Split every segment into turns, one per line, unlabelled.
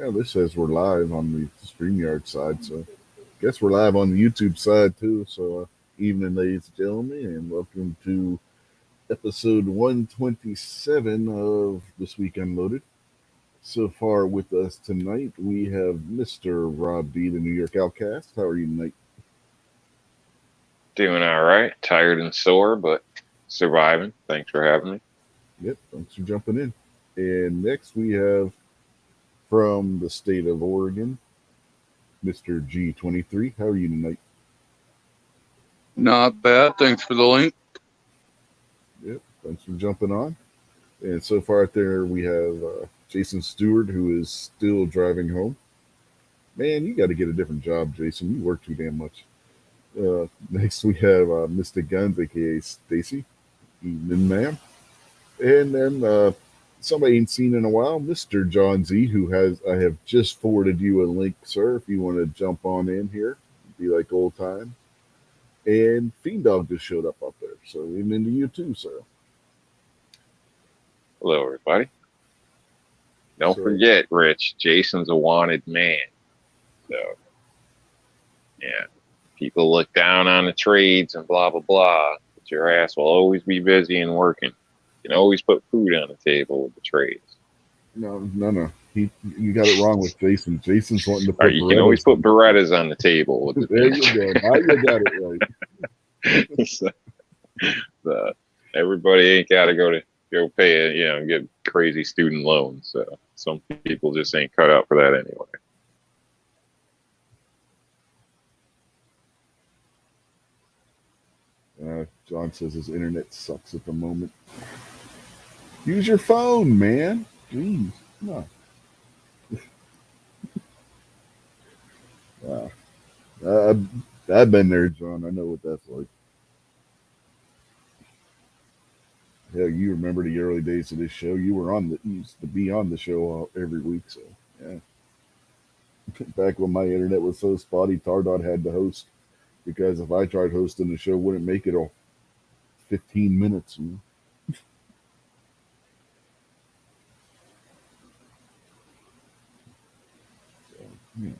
Yeah, this says we're live on the StreamYard side, so guess we're live on the YouTube side too. So, evening, ladies and gentlemen, and welcome to episode 127 of This Week Unloaded. So far with us tonight, we have Mr. Rob D, the New York Outcast. How are you tonight?
Doing all right. Tired and sore, but surviving. Thanks for having me.
Yep, thanks for jumping in. And next we have from the state of Oregon, Mr. G23. How are you tonight?
Not bad. Thanks for the link.
Yep, thanks for jumping on. And so far out there, we have Jason Stewart, who is still driving home. Man, you got to get a different job, Jason. You work too damn much. Next, we have Mystic Guns, aka Stacy. Evening, ma'am. And then somebody ain't seen in a while, Mr. John Z, who has I have just forwarded you a link, sir, if you want to jump on in here, be like old time. And Fiend Dog just showed up there, so evening to you too, sir.
Hello, everybody. Don't
So,
forget, Rich, Jason's a wanted man. So, yeah, people look down on the trades and blah, blah, blah. But your ass will always be busy and working. You can always put food on the table with the trades.
no. You got it wrong with Jason. Jason's wanting to
Or
put
you can always
Berettas
put
on.
Berettas on the table. With
There you go. Now you got it right.
so, everybody ain't got to go pay get crazy student loans. So some people just ain't cut out for that anyway.
John says his internet sucks at the moment. Use your phone, man. Jeez, come on. Wow. I've been there, John. I know what that's like. Yeah, you remember the early days of this show. You were you used to be on the show every week. So yeah, back when my internet was so spotty, Tardot had to host because if I tried hosting the show, wouldn't make it all 15 minutes. So, yeah.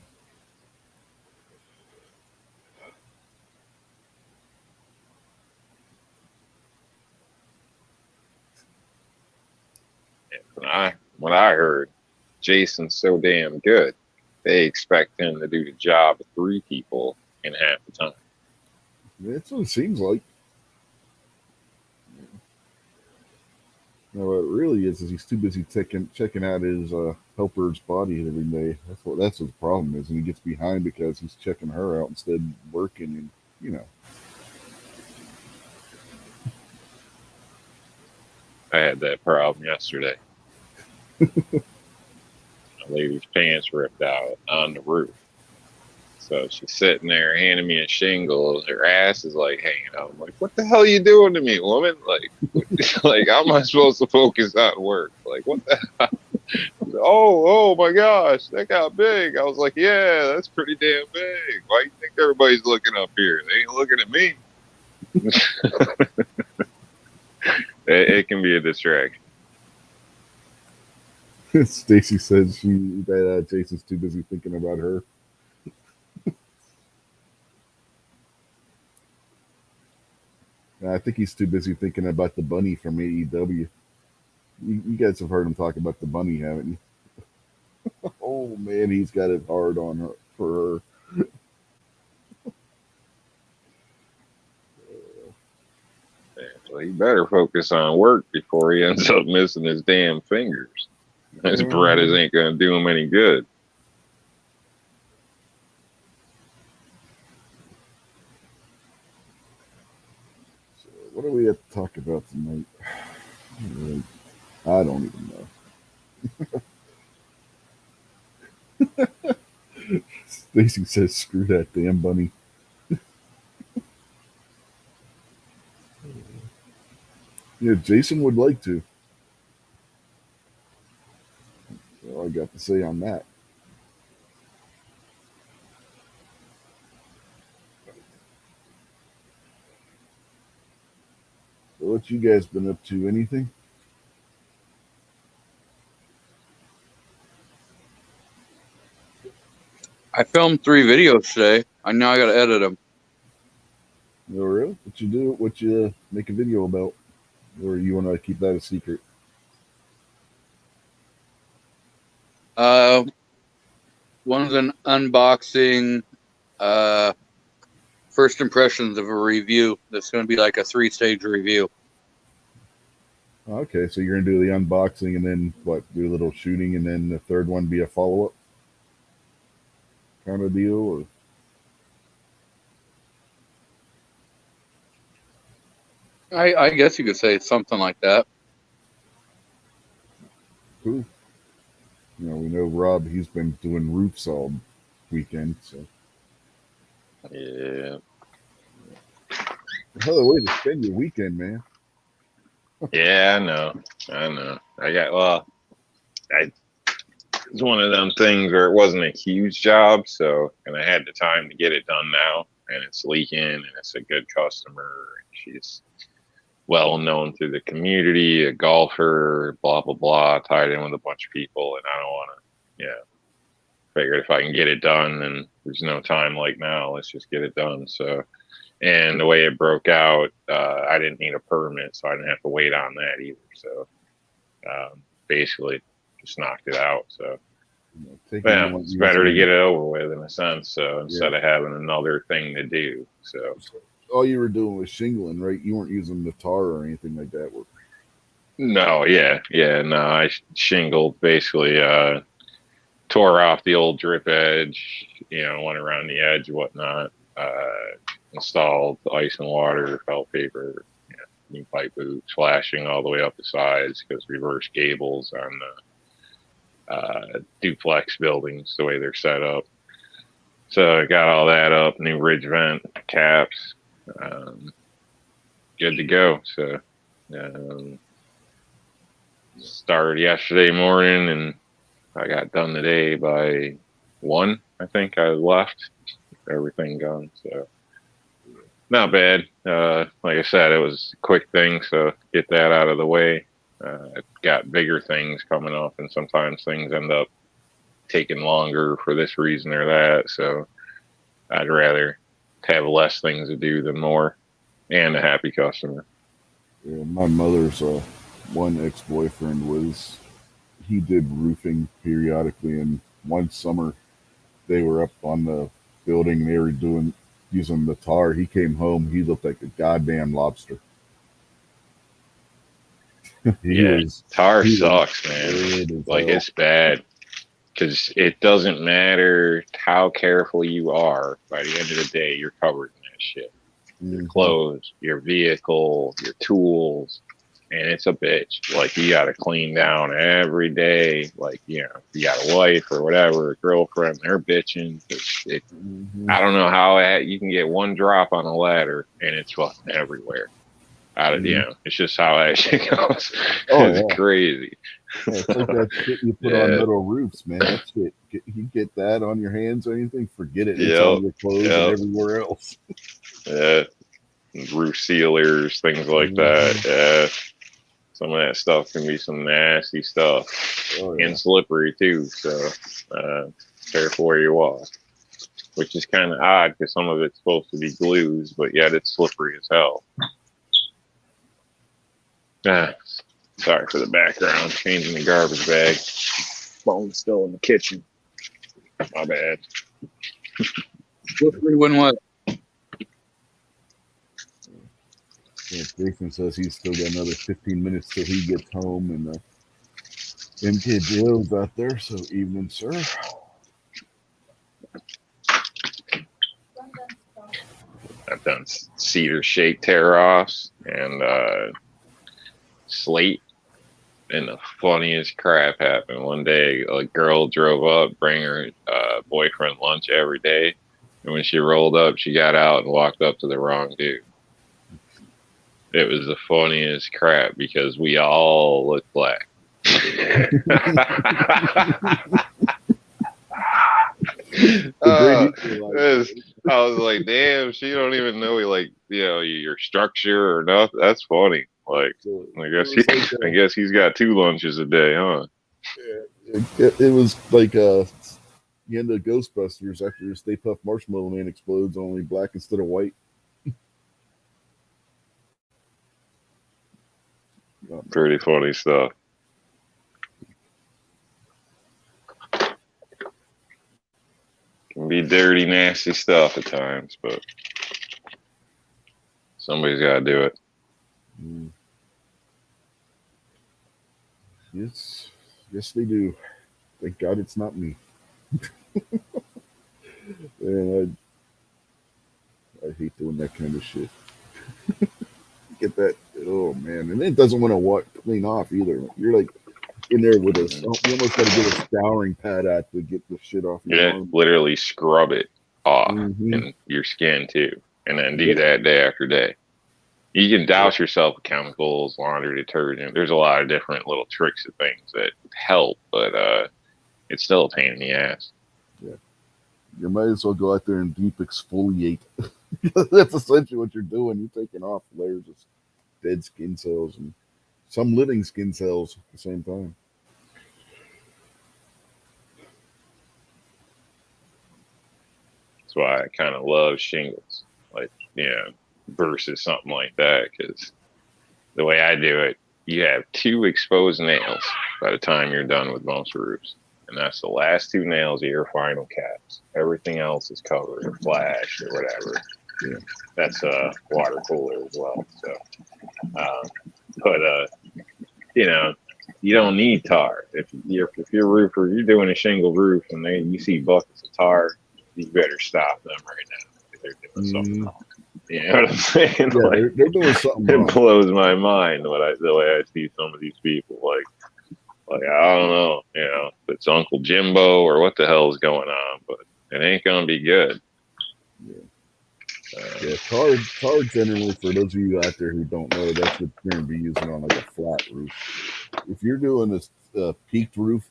When I heard Jason's so damn good, they expect him to do the job of three people in half the time.
That's what it seems like. No, what it really is he's too busy checking out his helper's body every day. That's what the problem is, and he gets behind because he's checking her out instead of working, and you know.
I had that problem yesterday. A lady's pants ripped out on the roof. So she's sitting there handing me a shingle. Her ass is like hanging out. I'm like, what the hell are you doing to me, woman? Like, like, how am I supposed to focus on work? Like, what the hell? Oh my gosh, that got big. I was like, yeah, that's pretty damn big. Why do you think everybody's looking up here? They ain't looking at me. It can be a distraction.
Stacy says that Jason's too busy thinking about her. I think he's too busy thinking about the bunny from AEW. You guys have heard him talk about the bunny, haven't you? Oh man, he's got it hard on her for her.
So he better focus on work before he ends up missing his damn fingers. His Berettas ain't gonna do him any good.
So what do we have to talk about tonight? I don't even know. Stacy says, "Screw that damn bunny." Yeah, Jason would like to. That's all I got to say on that. So what you guys been up to? Anything?
I filmed 3 videos today. I now I got to edit them.
No, real? What you do? What you make a video about? Or you want to keep that a secret?
One's an unboxing, first impressions of a review. That's going to be like a 3-stage review.
Okay, so you're gonna do the unboxing and then what? Do a little shooting and then the third one be a follow up kind of deal, or
I guess you could say it's something like that.
cool. You know, we know Rob. He's been doing roofs all weekend, so
Yeah.
hell of a way to spend your weekend, man.
Yeah, I know. It's one of them things where it wasn't a huge job, so, and I had the time to get it done now, and it's leaking, and it's a good customer, and she's well known through the community, a golfer, blah, blah, blah, tied in with a bunch of people, and I don't want to, figured if I can get it done, and there's no time like now, let's just get it done, so. And the way it broke out, I didn't need a permit, so I didn't have to wait on that either. So basically, just knocked it out. So it's better to get it over with in a sense. So instead of having another thing to do. So
all you were doing was shingling, right? You weren't using the tar or anything like that.
No, no. I shingled basically. Tore off the old drip edge. Went around the edge, whatnot. Installed ice and water, felt paper, new pipe boots, flashing all the way up the sides because reverse gables on the duplex buildings, the way they're set up. So I got all that up, new ridge vent, caps, good to go. So started yesterday morning and I got done today by 1, I think I left, everything done, so. Not bad. Like I said, it was a quick thing, so get that out of the way. Got bigger things coming up, and sometimes things end up taking longer for this reason or that. So I'd rather have less things to do than more, and a happy customer.
Yeah, my mother's one ex-boyfriend he did roofing periodically, and one summer they were up on the building. They were using the tar. He came home. He looked like a goddamn lobster.
Tar sucks, man. Like it's bad because it doesn't matter how careful you are. By the end of the day, you're covered in that shit. Your clothes, your vehicle, your tools, and it's a bitch. Like you got to clean down every day. Like you got a wife or whatever, a girlfriend, they're bitching. I don't know how you can get one drop on a ladder and it's fucking everywhere. It's just how that shit goes. It's crazy.
Yeah, it's like that shit you put on metal roofs, man. That shit, you get that on your hands or anything, forget it. It's on your clothes and everywhere else.
Yeah, roof sealers, things like that. Yeah. Some of that stuff can be some nasty stuff and slippery too. So careful where you walk, which is kind of odd because some of it's supposed to be glues, but yet it's slippery as hell. Sorry for the background. Changing the garbage bag. Phone's still in the kitchen. My bad.
When what?
Yeah, Jason says he's still got another 15 minutes till he gets home, and MKJO's out there. So evening, sir.
I've done cedar shake tear-offs and slate, and the funniest crap happened. One day, a girl drove up, bring her boyfriend lunch every day, and when she rolled up, she got out and walked up to the wrong dude. It was the funniest crap because we all look black. I was like, damn, she don't even know your structure or nothing. That's funny. Like, I guess he's got 2 lunches a day, huh?
Yeah, it was like the end of Ghostbusters after Stay Puft Marshmallow Man explodes, only black instead of white.
Pretty funny stuff. Can be dirty, nasty stuff at times, but somebody's got to do it.
Yes, they do. Thank God it's not me. And I hate doing that kind of shit. Get that, oh man, and it doesn't want to clean off either. You're like in there with you almost got to get a scouring pad out to get the shit off your arm.
Literally scrub it off in your skin too, and then do that day after day. You can douse yourself with chemicals, laundry detergent. There's a lot of different little tricks and things that help, but it's still a pain in the ass.
Yeah, you might as well go out there and deep exfoliate. That's essentially what you're doing. You're taking off layers of dead skin cells and some living skin cells at the same time.
That's why I kind of love shingles, like, versus something like that, because the way I do it, you have 2 exposed nails by the time you're done with most roofs, and that's the last 2 nails of your final caps. Everything else is covered or flashed or whatever.
Yeah.
That's a water cooler as well. So, you don't need tar. If you're a roofer, you're doing a shingle roof, and you see buckets of tar, you better stop them right now if they're doing something wrong. You know what I'm saying?
Yeah, they're doing something wrong.
It blows my mind the way I see some of these people. Like I don't know, if it's Uncle Jimbo or what the hell is going on, but it ain't gonna be good.
Tar generally, for those of you out there who don't know, that's what you're going to be using on like a flat roof. If you're doing this peaked roof,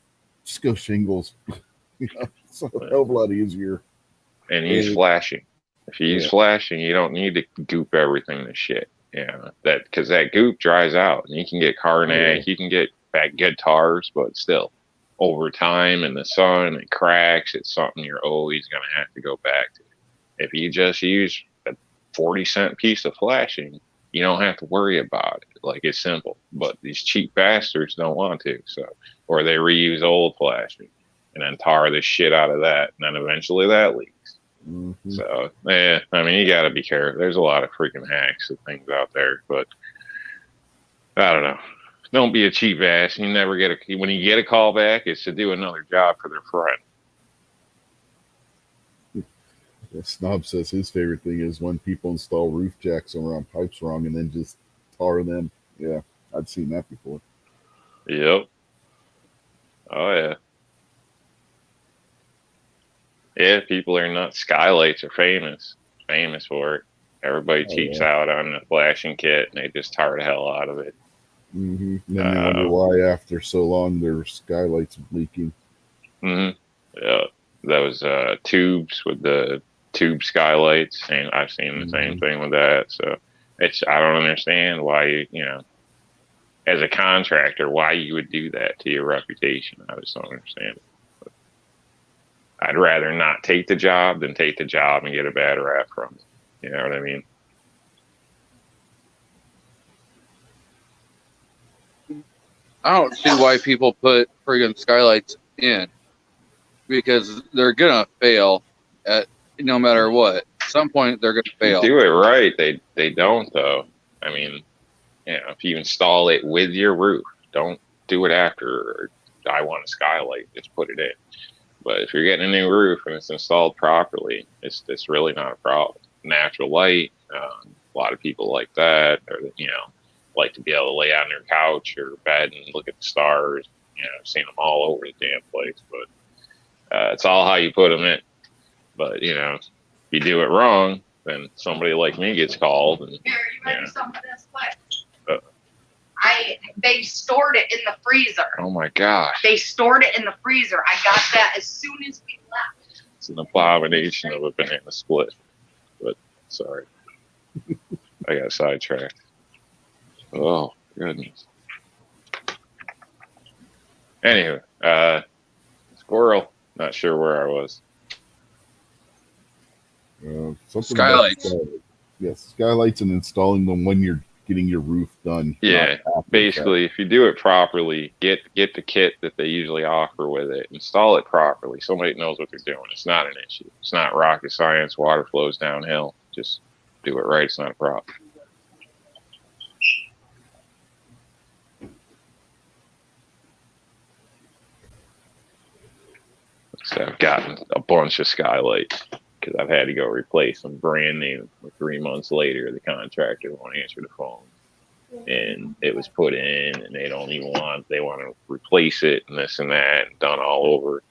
just go shingles. It's a hell of a lot easier.
And use flashing. If you use flashing, you don't need to goop everything to shit. Because that goop dries out, and you can get Carnac, you can get good tars, but still, over time in the sun, it cracks. It's something you're always going to have to go back to. If you just use a 40-cent piece of flashing, you don't have to worry about it. Like, it's simple. But these cheap bastards don't want to, or they reuse old flashing and then tar the shit out of that, and then eventually that leaks. Mm-hmm. So, you got to be careful. There's a lot of freaking hacks and things out there, but I don't know. Don't be a cheap ass. You never when you get a call back, it's to do another job for their friend.
Snob says his favorite thing is when people install roof jacks around pipes wrong and then just tar them. Yeah, I've seen that before.
Yep. Oh, yeah. Yeah, people are nuts. Skylights are famous for it. Everybody cheaps out on the flashing kit, and they just tar the hell out of it.
Mm-hmm. And then they wonder why after so long their skylights leaking.
Mm-hmm. Yeah, that was tubes with the tube skylights, and I've seen the same thing with that. So I don't understand why as a contractor, why you would do that to your reputation. I just don't understand it. But I'd rather not take the job than take the job and get a bad rap from it. You know what I mean?
I don't see why people put friggin' skylights in, because they're gonna fail at no matter what. At some point, they're gonna fail.
You do it right. They don't though. I mean, if you install it with your roof, don't do it after. I want a skylight, just put it in. But if you're getting a new roof and it's installed properly, it's really not a problem. Natural light, a lot of people like that, or like to be able to lay on their couch or bed and look at the stars. I've seen them all over the damn place, but it's all how you put them in. But if you do it wrong, then somebody like me gets called. And
here, you ready for some of this? What? They stored it in the freezer.
Oh my gosh!
They stored it in the freezer. I got that as soon as we left.
It's an abomination of a banana split. But sorry, I got sidetracked. Oh goodness. Anyway, squirrel. Not sure where I was.
Something
Skylights.
About yes, skylights and installing them when you're getting your roof done.
Yeah,
not after the
basically, if you do it properly, get the kit that they usually offer with it, install it properly. Somebody knows what they're doing. It's not an issue. It's not rocket science. Water flows downhill. Just do it right. It's not a problem. So I've gotten a bunch of skylights because I've had to go replace them brand new. 3 months later, the contractor won't answer the phone. And it was put in and they don't even they want to replace it and this and that and done all over.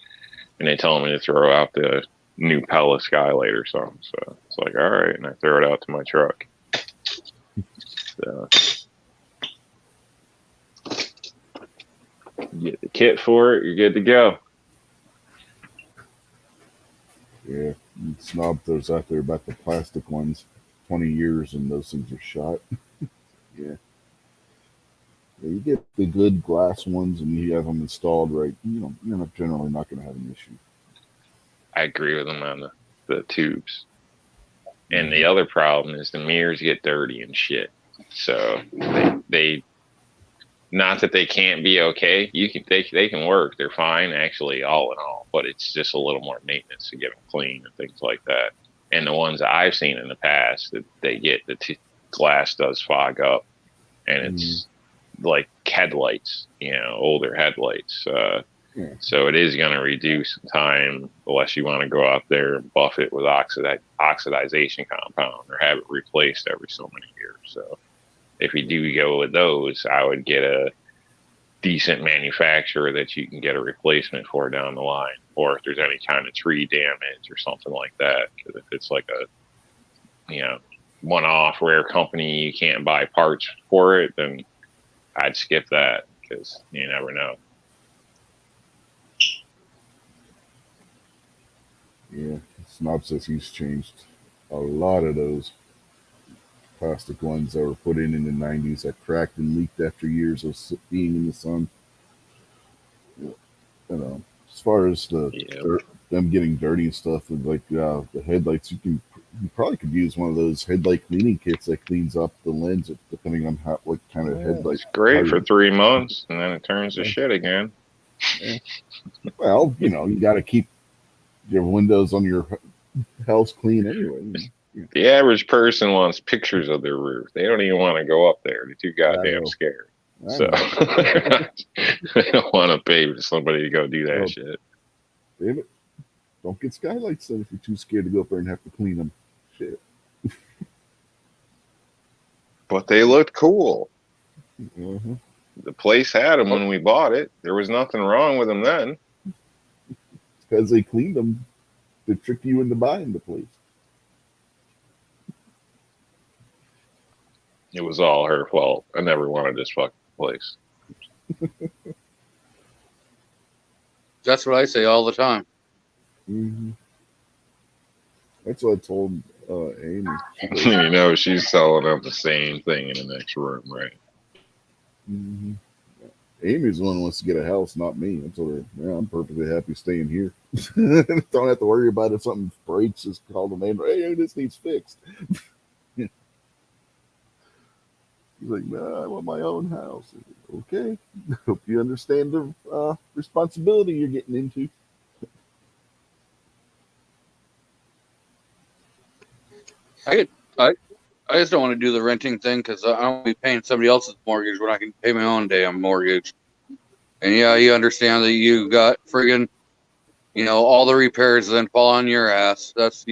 And they tell me to throw out the new Pella skylight or something. So it's like, all right. And I throw it out to my truck. So you get the kit for it, you're good to go.
Yeah, you snob those out there about the plastic ones. 20 years and those things are shot. Yeah. Yeah, you get the good glass ones and you have them installed right. You're generally not going to have an issue.
I agree with them on the tubes. And the other problem is the mirrors get dirty and shit. So they not that they can't be okay. They can work. They're fine actually, all in all. But it's just a little more maintenance to get them clean and things like that. And the ones that I've seen in the past that they get glass does fog up, and it's like headlights, older headlights. So it is going to reduce time unless you want to go out there and buff it with oxidization compound or have it replaced every so many years. So if you do go with those, I would get a decent manufacturer that you can get a replacement for down the line, or if there's any kind of tree damage or something like that. Because if it's like a one-off rare company, you can't buy parts for it, then I'd skip that because you never know.
Yeah, Snob says he's changed a lot of those plastic ones that were put in the 90s that cracked and leaked after years of being in the sun. As far as them getting dirty and stuff, and like the headlights, you probably could use one of those headlight cleaning kits that cleans up the lens, depending on what kind of headlight.
It's great for 3 months, and then it turns to shit again.
Yeah. Well, you got to keep your windows on your house clean anyway.
The average person wants pictures of their roof. They don't even want to go up there. They're too goddamn scared. So they don't want to pay for somebody to go do that shit.
Damn it. Don't get skylights then if you're too scared to go up there and have to clean them. Shit.
But they looked cool.
Mm-hmm.
The place had them when we bought it. There was nothing wrong with them then.
Because they cleaned them to trick you into buying the place.
It was all her fault. I never wanted this fucking place.
That's what I say all the time.
Mm-hmm. That's what I told Amy.
She's telling them the same thing in the next room, right?
Mm-hmm. Amy's the one who wants to get a house, not me. I told her, yeah, I'm perfectly happy staying here. Don't have to worry about if something breaks. Just call the neighbor. Hey, this needs fixed. He's like, no, I want my own house. Okay. Hope you understand the responsibility you're getting into.
I just don't want to do the renting thing because I don't want to be paying somebody else's mortgage when I can pay my own damn mortgage. And yeah, you understand that you got friggin', all the repairs then fall on your ass. That's,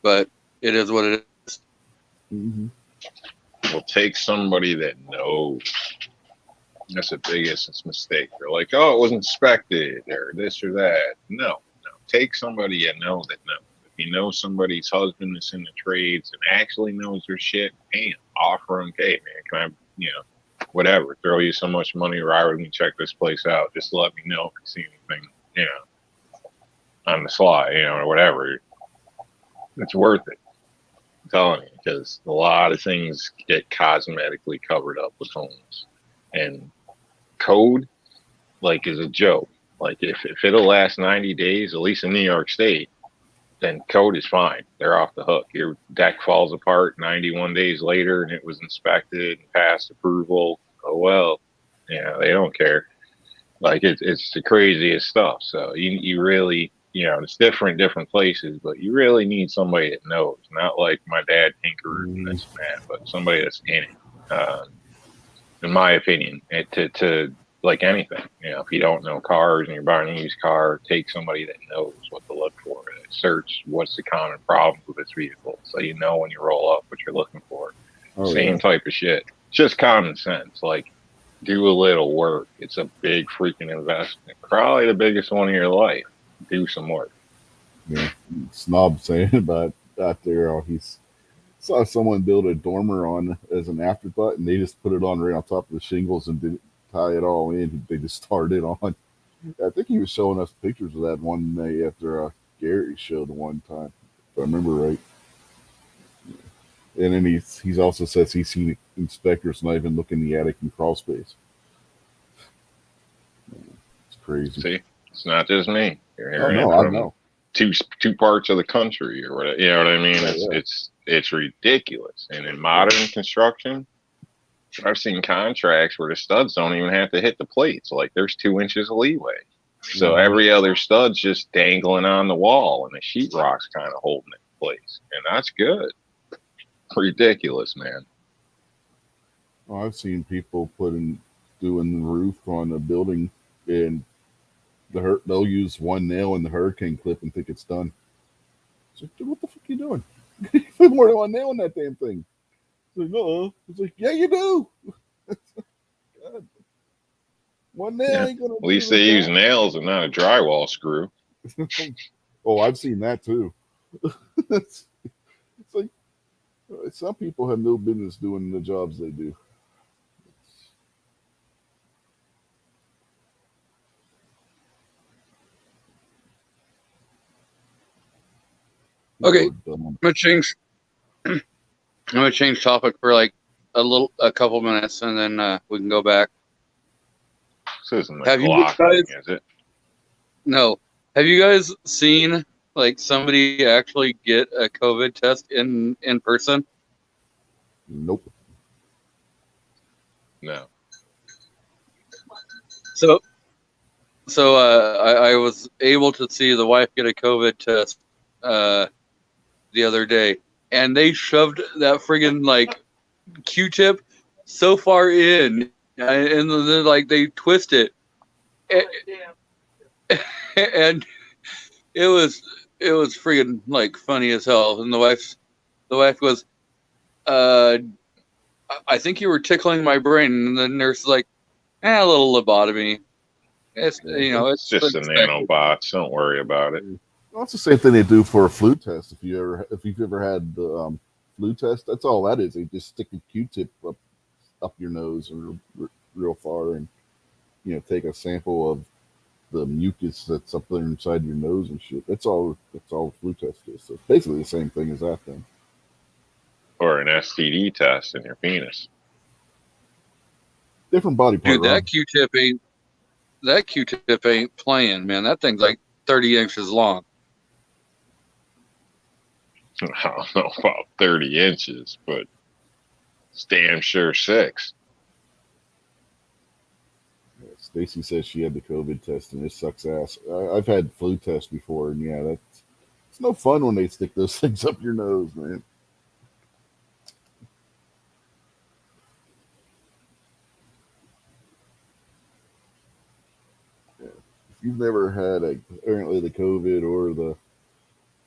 but it is what it is.
Mm-hmm.
Well, take somebody that knows. That's the biggest mistake. They're like, oh, it was inspected or this or that. No. Take somebody you know that knows. If you know somebody's husband that's in the trades and actually knows their shit, hey, offer them, hey, man, can I, whatever, throw you so much money or I would check this place out. Just let me know if you see anything, on the sly, or whatever. It's worth it. I'm telling you, because a lot of things get cosmetically covered up with homes. And code, is a joke. Like if it'll last 90 days, at least in New York State, then code is fine. They're off the hook. Your deck falls apart 91 days later and it was inspected and passed approval. Oh well, they don't care. Like it's the craziest stuff. So you really, it's different places, but you really need somebody that knows. Not like my dad tinkered and this and that, but somebody that's in it. In my opinion, to like anything, if you don't know cars and you're buying a used car, take somebody that knows what to look for. Search what's the common problems with this vehicle, so you know when you roll up what you're looking for. Same type of shit. Just common sense. Like, do a little work. It's a big freaking investment. Probably the biggest one of your life. Do some work.
Yeah, Snob saying about out there, he's saw someone build a dormer on as an afterthought, and they just put it on right on top of the shingles and didn't tie it all in. They just started it on. I think he was showing us pictures of that one day after Gary showed one time, if I remember right. And then he's also says he's seen inspectors not even look in the attic and crawl space. It's crazy.
See, it's not just me. You're hearing
I know.
Two parts of the country or whatever. You know what I mean? It's ridiculous. And in modern construction, I've seen contracts where the studs don't even have to hit the plates. Like there's 2 inches of leeway. So every other stud's just dangling on the wall and the sheetrock's kind of holding it in place. And that's good. Ridiculous, man.
Well, I've seen people doing the roof on a building and they'll use one nail in the hurricane clip and think it's done. It's like, dude, what the fuck are you doing? You put more than one nail in that damn thing. It's like, no. It's like, yeah, you do. God. One nail ain't gonna.
At least they use nails and not a drywall screw.
Oh, I've seen that too. It's like some people have no business doing the jobs they do.
Okay, I'm gonna change topic for like a couple minutes, and then we can go back.
This isn't
Have
a
you
Glock
guys-
thing, is it?
No, have you guys seen like somebody actually get a COVID test in person?
Nope.
No.
So I was able to see the wife get a COVID test the other day, and they shoved that friggin' like Q-tip so far in, and then like they twist it, and it was friggin' like funny as hell. And the wife goes, I think you were tickling my brain, and the nurse is like, a little lobotomy. It's
It's just the nanobots. Don't worry about it.
Well, it's the same thing they do for a flu test. If you've ever had the flu test, that's all that is. They just stick a Q-tip up your nose or real far, and take a sample of the mucus that's up there inside your nose and shit. That's all a flu test is. So it's basically the same thing as that thing.
Or an STD test in your penis.
Different body part.
Dude, that Q-tip ain't playing, man. That thing's like 30 inches long.
I don't know about 30 inches, but it's damn sure 6.
Stacy says she had the COVID test and it sucks ass. I've had flu tests before, and it's no fun when they stick those things up your nose, man. Yeah. If you've never had apparently the COVID or the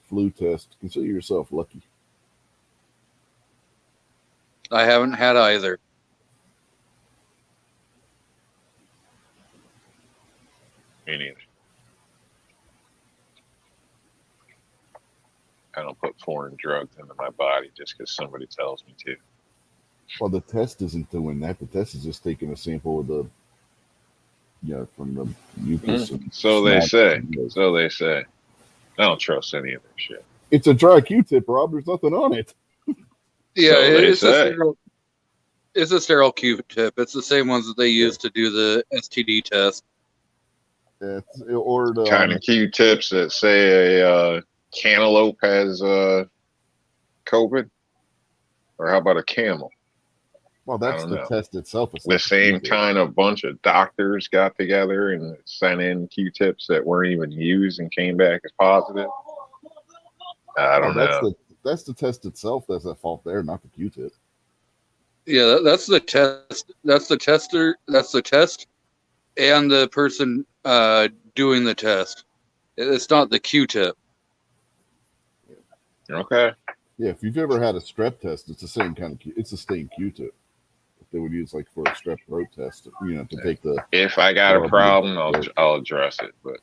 flu test, consider yourself lucky.
I haven't had either.
Me neither. I don't put foreign drugs into my body just because somebody tells me to.
Well, the test isn't doing that. The test is just taking a sample of the, from the mucus.
So they say. So they say. I don't trust any of their shit.
It's a dry Q-tip, Rob. There's nothing on it.
Yeah,
So
it's a sterile Q-tip. It's the same ones that they use to do the STD test.
or the
Kind of Q-tips that say a cantaloupe has COVID, or how about a camel?
well,
I
that's
don't
the
know.
test itself. It's
The
not
same
Q-tip.
kind of bunch of doctors got together and sent in Q-tips that weren't even used and came back as positive. I don't know.
That's the test itself that's at fault there, not the Q-tip.
Yeah, that's the test. That's the tester. That's the test, and the person doing the test. It's not the Q-tip.
Okay.
Yeah, if you've ever had a strep test, it's the same kind of it's the same Q-tip that they would use like for a strep throat test, to take the.
If I got a problem, I'll address it, but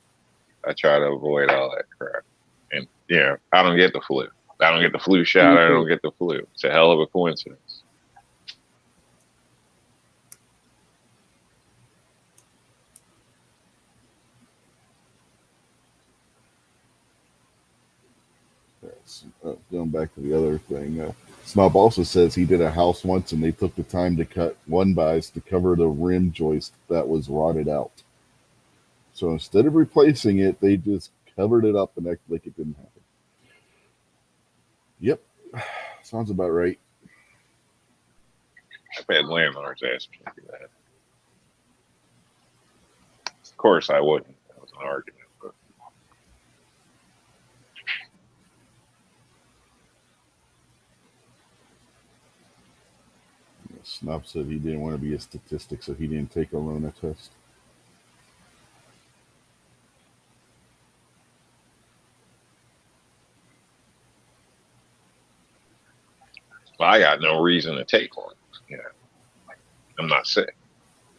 I try to avoid all that crap. And yeah, I don't get the flu. I don't get the flu shot. I don't get the flu. It's a hell of a coincidence.
Going back to the other thing, Snob also says he did a house once and they took the time to cut one bias to cover the rim joist that was rotted out. So instead of replacing it, they just covered it up and acted like it didn't happen. Yep, sounds about right.
I've had landlords ask me to do that. Of course, I wouldn't. That was an argument. But
Snob said he didn't want to be a statistic, so he didn't take a Rona test.
I got no reason to take one. I'm not sick.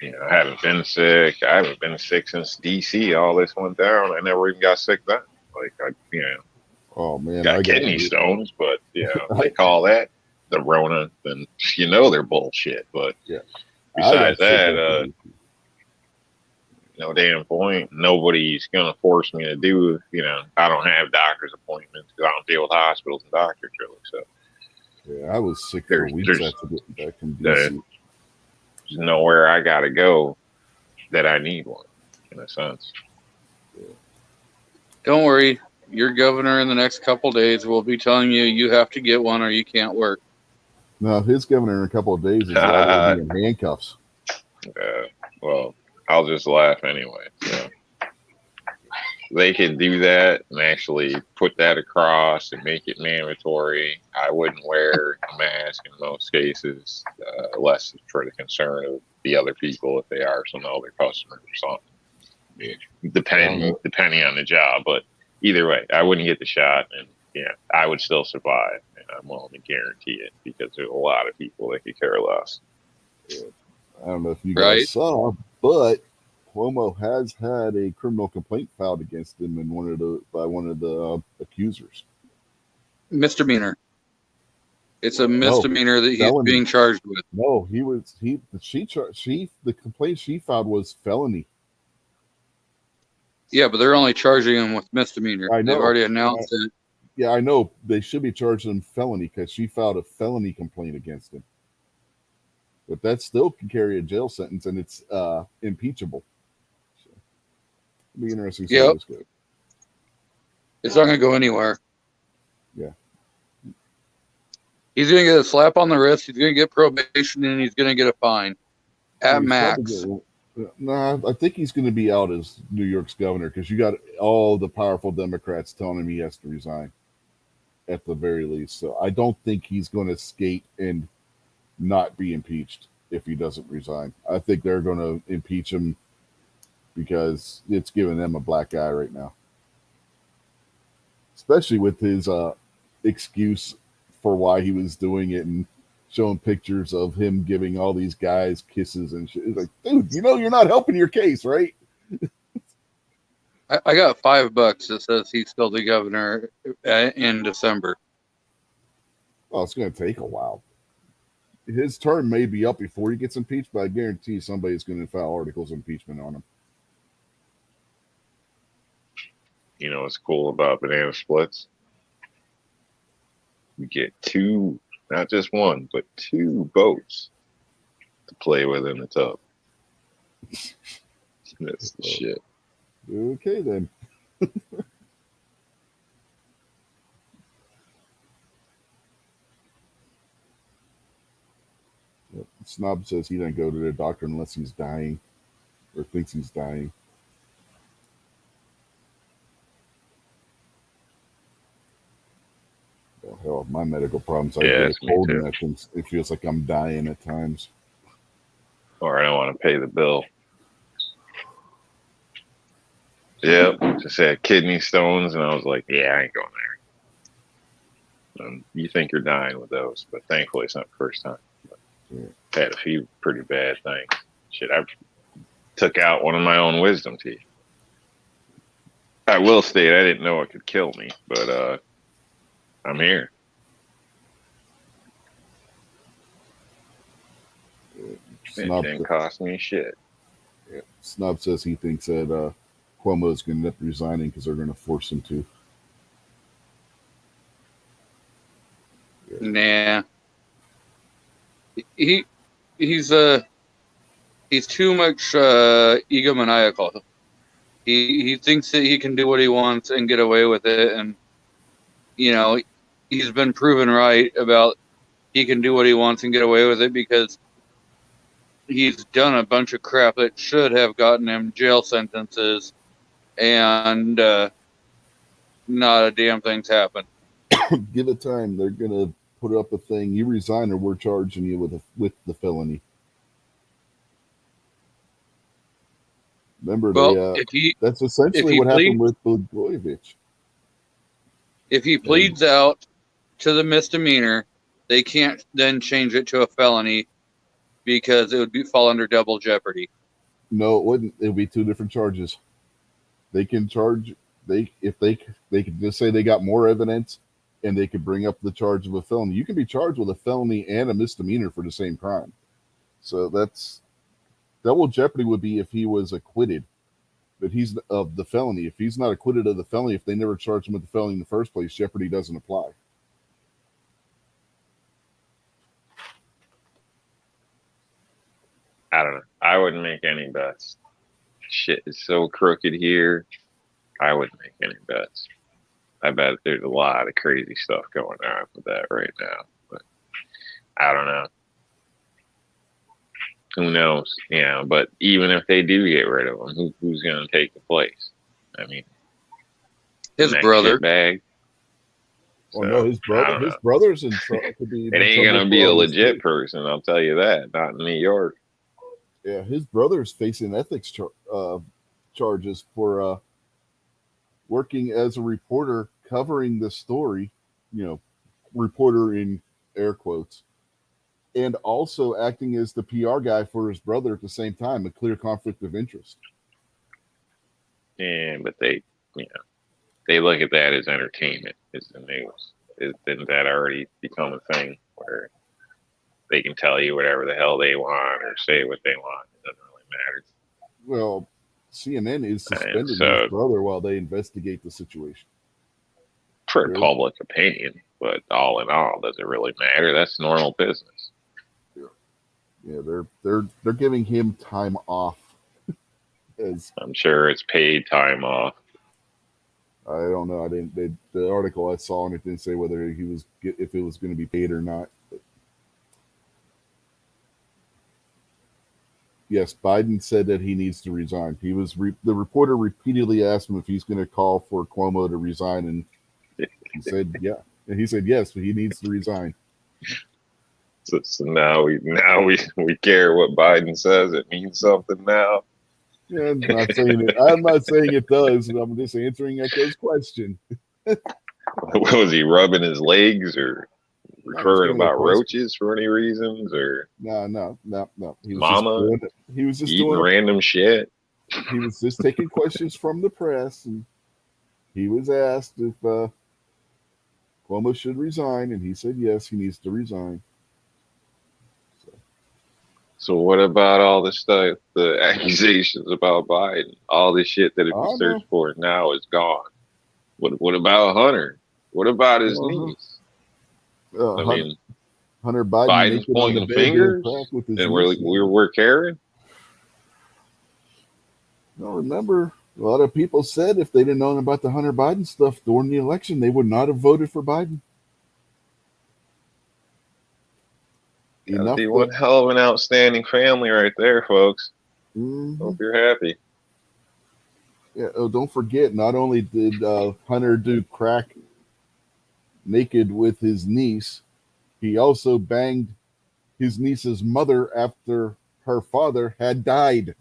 I haven't been sick. I haven't been sick since DC. All this went down. I never even got sick then.
Oh man,
got kidney stones, but they call that the Rona. Then they're bullshit. But besides that, no damn point. Nobody's gonna force me to do. I don't have doctor's appointments because I don't deal with hospitals and doctors really. So.
Yeah, I was sick for weeks after getting back from DC.
There's nowhere I gotta go that I need one, in a sense.
Don't worry, your governor in the next couple days will be telling you have to get one or you can't work.
No, his governor in a couple of days is liable to be in handcuffs.
Well, I'll just laugh anyway. So. They can do that and actually put that across and make it mandatory. I wouldn't wear a mask in most cases, unless it's for the concern of the other people if they are some other customers or something. Depending on the job, but either way, I wouldn't get the shot, and I would still survive, and I'm willing to guarantee it because there's a lot of people that could care less.
I don't know if you guys saw, but Cuomo has had a criminal complaint filed against him by one of the accusers.
Misdemeanor. It's a misdemeanor that he's being charged with.
No, the complaint she filed was felony.
Yeah, but they're only charging him with misdemeanor.
I know.
They've already announced it.
Yeah, I know. They should be charging him felony because she filed a felony complaint against him. But that still can carry a jail sentence, and it's impeachable. So, it'll be interesting to see how this goes.
It's not going to go anywhere.
Yeah.
He's going to get a slap on the wrist. He's going to get probation, and he's going to get a fine at max.
I think he's going to be out as New York's governor because you got all the powerful Democrats telling him he has to resign at the very least. So I don't think he's going to skate and not be impeached if he doesn't resign. I think they're going to impeach him because it's giving them a black eye right now, especially with his excuse for why he was doing it and showing pictures of him giving all these guys kisses and shit. It's like, dude, you're not helping your case, right?
I got $5 that says he's still the governor in December.
Well, it's going to take a while. His term may be up before he gets impeached, but I guarantee somebody's going to file articles of impeachment on him.
You know what's cool about banana splits? You get two, not just one, but two boats to play with in the tub. That's the shit.
Okay, then. Yep. Snob says he doesn't go to the doctor unless he's dying or thinks he's dying. Well, hell, my medical problems, I
Yeah,
get a
it's me
cold
too.
and it feels like I'm dying at times.
Or I don't want to pay the bill. Yep, just had kidney stones, and I was like, yeah, I ain't going there. You think you're dying with those, but thankfully it's not the first time.
Yeah.
Had a few pretty bad things. Shit, I took out one of my own wisdom teeth. I will state I didn't know it could kill me, but I'm here. It
Snob,
didn't cost me shit.
yeah. Snob says he thinks that Cuomo is going to end up resigning because they're going to force him to.
Nah. He's too much egomaniacal. He thinks that he can do what he wants and get away with it, and he's been proven right about he can do what he wants and get away with it because he's done a bunch of crap that should have gotten him jail sentences, and not a damn thing's happened.
Give it time. They're going to put up a thing. You resign or we're charging you with the felony. Remember,
Well,
that's essentially
he
what happened
pleads-
with Blagojevich.
if he pleads out to the misdemeanor, they can't then change it to a felony because it would fall under double jeopardy.
No, it wouldn't. It would be two different charges. They can charge they could just say they got more evidence and they could bring up the charge of a felony. You can be charged with a felony and a misdemeanor for the same crime. So that's double jeopardy would be if he was acquitted. But he's of the felony. If he's not acquitted of the felony, if they never charged him with the felony in the first place, jeopardy doesn't apply.
I don't know. I wouldn't make any bets. Shit is so crooked here. I wouldn't make any bets. I bet there's a lot of crazy stuff going on with that right now. But I don't know. Who knows? But even if they do get rid of him, who's going to take the place? I mean,
His brother.
Bag.
Oh no, his brother's in trouble.
It ain't going to be a legit person, I'll tell you that. Not in New York.
Yeah, his brother's facing ethics charges for working as a reporter covering the story, reporter in air quotes, and also acting as the PR guy for his brother at the same time, a clear conflict of interest.
Yeah, but they look at that as entertainment, as the news. Didn't that already become a thing where they can tell you whatever the hell they want or say what they want? It doesn't really matter.
Well, CNN is suspending his brother while they investigate the situation.
For public opinion, but all in all, does it really matter? That's normal business.
Yeah, they're giving him time off.
I'm sure it's paid time off.
I don't know. The article I saw and it didn't say whether if it was going to be paid or not. But yes, Biden said that he needs to resign. The reporter repeatedly asked him if he's going to call for Cuomo to resign, and he said yeah. And he said yes, but he needs to resign.
So now we care what Biden says. It means something now.
Yeah, I'm not saying it does. I'm just answering Echo's question.
Was he rubbing his legs or referring about roaches for any reasons or
no. He was
Mama,
he was just
eating
doing
random shit.
He was just taking questions from the press, and he was asked if Cuomo should resign, and he said yes, he needs to resign.
So what about all the stuff, the accusations about Biden, all the shit that if you search for it now is gone? What about Hunter? What about his niece?
Hunter
Biden's pointing fingers, and we're caring.
No, remember A lot of people said if they didn't know about the Hunter Biden stuff during the election, they would not have voted for Biden.
That'd
Enough.
be one hell of an outstanding family right there, folks. Hope you're happy.
Yeah. Oh, don't forget. Not only did Hunter do crack naked with his niece, he also banged his niece's mother after her father had died.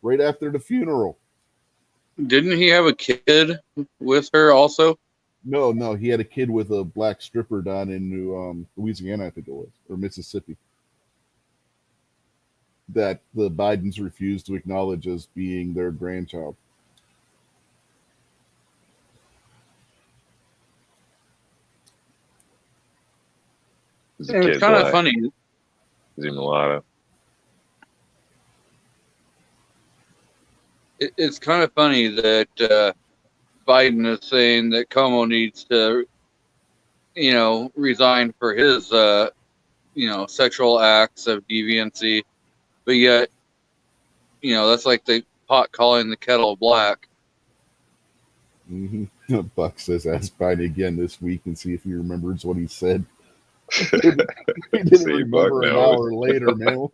Right after the funeral.
Didn't he have a kid with her also?
No, he had a kid with a black stripper down in Louisiana, I think it was, or Mississippi, that the Bidens refused to acknowledge as being their grandchild.
Is
And it's kind of funny.
Is he mulatto?
It's kind of funny that Biden is saying that Como needs to, resign for his, sexual acts of deviancy, but yet, that's like the pot calling the kettle black.
Mm-hmm. Buck says, ask Biden again this week and see if he remembers what he said. He didn't remember an hour later, man.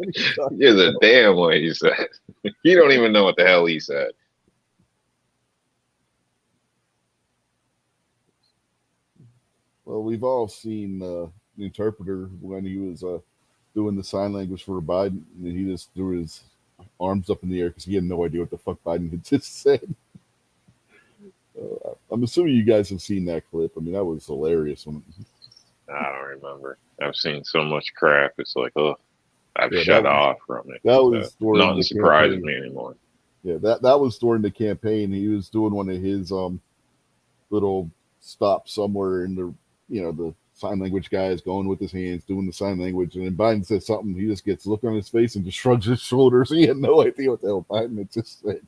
Yeah, the damn way he said. You don't even know what the hell he said.
Well, we've all seen the interpreter when he was doing the sign language for Biden, and he just threw his arms up in the air because he had no idea what the fuck Biden had just said. I'm assuming you guys have seen that clip. I mean, that was hilarious.
I don't remember. I've seen so much crap. It's like, oh, I've shut off from it.
That was
nothing surprises me anymore.
Yeah, that was during the campaign. He was doing one of his little stops somewhere in the the sign language guy is going with his hands doing the sign language, and then Biden says something. He just gets a look on his face and just shrugs his shoulders. He had no idea what the hell Biden had just said.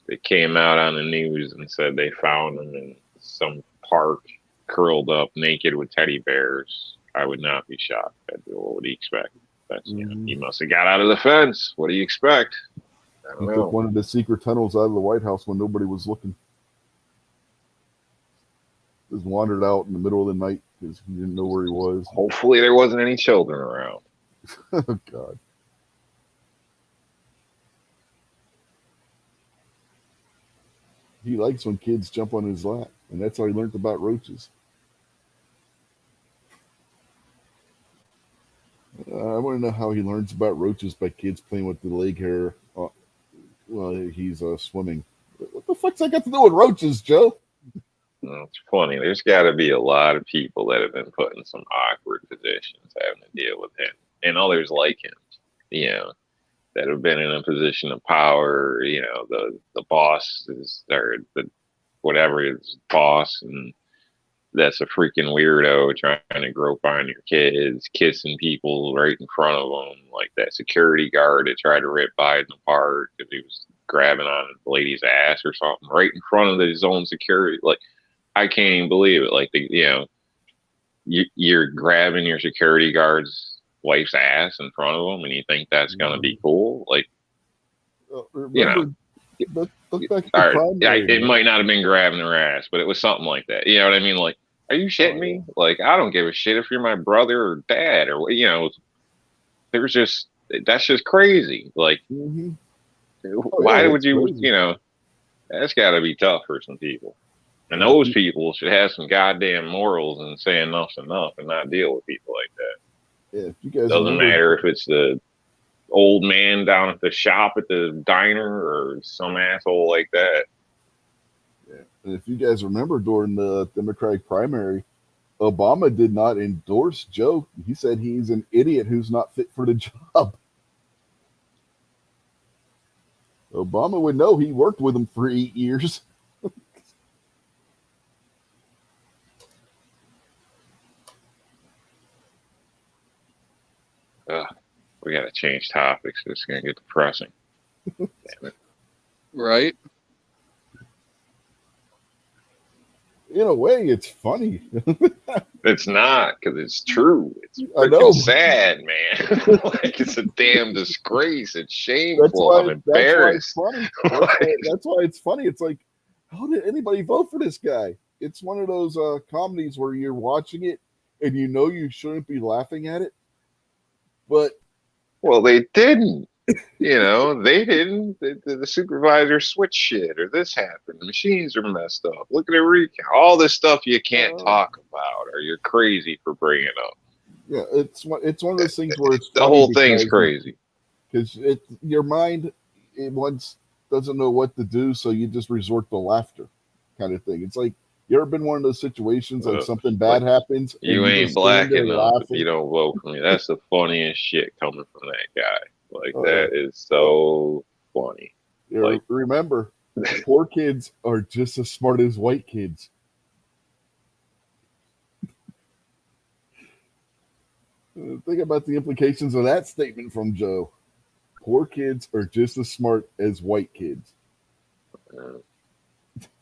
They came out on the news and said they found him in some park, curled up, naked with teddy bears. I would not be shocked. What would he expect? That's he must have got out of the fence. What do you expect? I don't know.
Took one of the secret tunnels out of the White House when nobody was looking. Just wandered out in the middle of the night because he didn't know where he was.
Hopefully there wasn't any children around.
Oh, God. He likes when kids jump on his lap, and that's how he learned about roaches. I want to know how he learns about roaches by kids playing with the leg hair while he's swimming. What the fuck's that got to do with roaches, Joe?
Well, it's funny. There's got to be a lot of people that have been put in some awkward positions having to deal with him, and others like him, that have been in a position of power. The boss is, or the whatever is boss, and that's a freaking weirdo trying to grope on your kids, kissing people right in front of them, like that security guard that tried to rip Biden apart because he was grabbing on a lady's ass or something right in front of his own security. Like, I can't even believe it. Like, you're grabbing your security guard's wife's ass in front of them, and you think that's going to be cool? Like, it might not have been grabbing her ass, but it was something like that. You know what I mean? Like, are you shitting me? Like, I don't give a shit if you're my brother or dad or that's just crazy. Like, why would you? That's got to be tough for some people. And those people should have some goddamn morals and say enough's enough and not deal with people like that.
Yeah, if you guys
doesn't matter if it's the old man down at the shop at the diner or some asshole like that.
Yeah, and if you guys remember during the Democratic primary, Obama did not endorse Joe. He said he's an idiot who's not fit for the job. Obama would know. He worked with him for 8 years.
We got to change topics. It's going to get depressing. Damn it.
Right?
In a way, it's funny.
It's not because it's true. It's
I know.
freaking sad, man. Like it's a damn disgrace. It's shameful. I'm
That's why it's
embarrassed.
funny. That's why it's funny. It's like, how did anybody vote for this guy? It's one of those comedies where you're watching it and you know you shouldn't be laughing at it, but
Well, they didn't. You know, they didn't. The supervisor switched shit, or this happened. The machines are messed up. Look at the recount. All this stuff you can't talk about, or you're crazy for bringing up.
yeah, it's one of those things where it's
The
funny
whole thing's
because
crazy.
your mind it once doesn't know what to do, so you just resort to laughter, kind of thing. It's like you ever been one of those situations like something bad happens, and
You ain't
just
black
stand there
enough if
laughing?
you don't vote for me. That's the funniest shit coming from that guy. Like
Oh,
that is so funny.
Yeah, remember, poor kids are just as smart as white kids. Think about the implications of that statement from Joe. Poor kids are just as smart as white kids.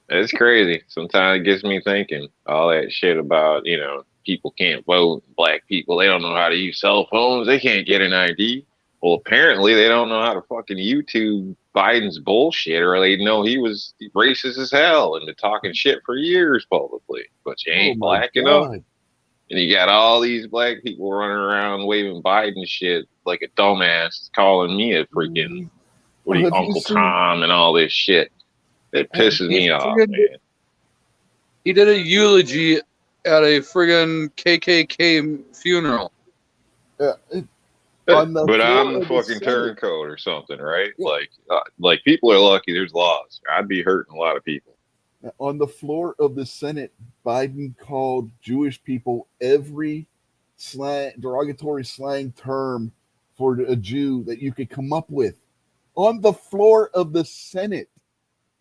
It's crazy. Sometimes it gets me thinking all that shit about, you know, people can't vote, black people, they don't know how to use cell phones, they can't get an ID. Well, apparently they don't know how to fucking YouTube Biden's bullshit, or they know he was racist as hell and been talking shit for years publicly. But you ain't black enough. And you got all these black people running around waving Biden shit like a dumbass, calling me a freaking Uncle Tom and all this shit. It pisses me off, man.
He did a eulogy at a friggin' KKK funeral.
Yeah,
But I'm the fucking turncoat or something, right? Yeah. Like people are lucky there's laws. I'd be hurting a lot of people.
On the floor of the Senate, Biden called Jewish people every derogatory slang term for a Jew that you could come up with. On the floor of the Senate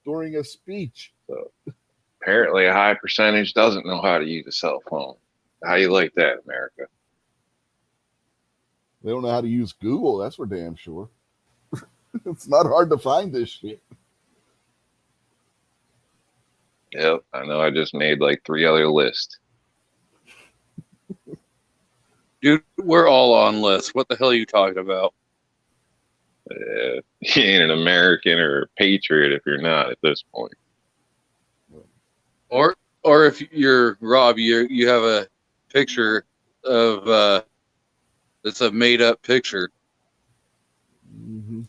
during a speech.
So apparently a high percentage doesn't know how to use a cell phone. How you like that, America?
They don't know how to use Google, that's for damn sure. It's not hard to find this shit.
Yep, I know. I just made like 3 other lists.
Dude, we're all on lists. What the hell are you talking about?
You ain't an American or a patriot if you're not at this point.
Or if you're Rob, you have a picture of that's a made up picture.
Mm-hmm.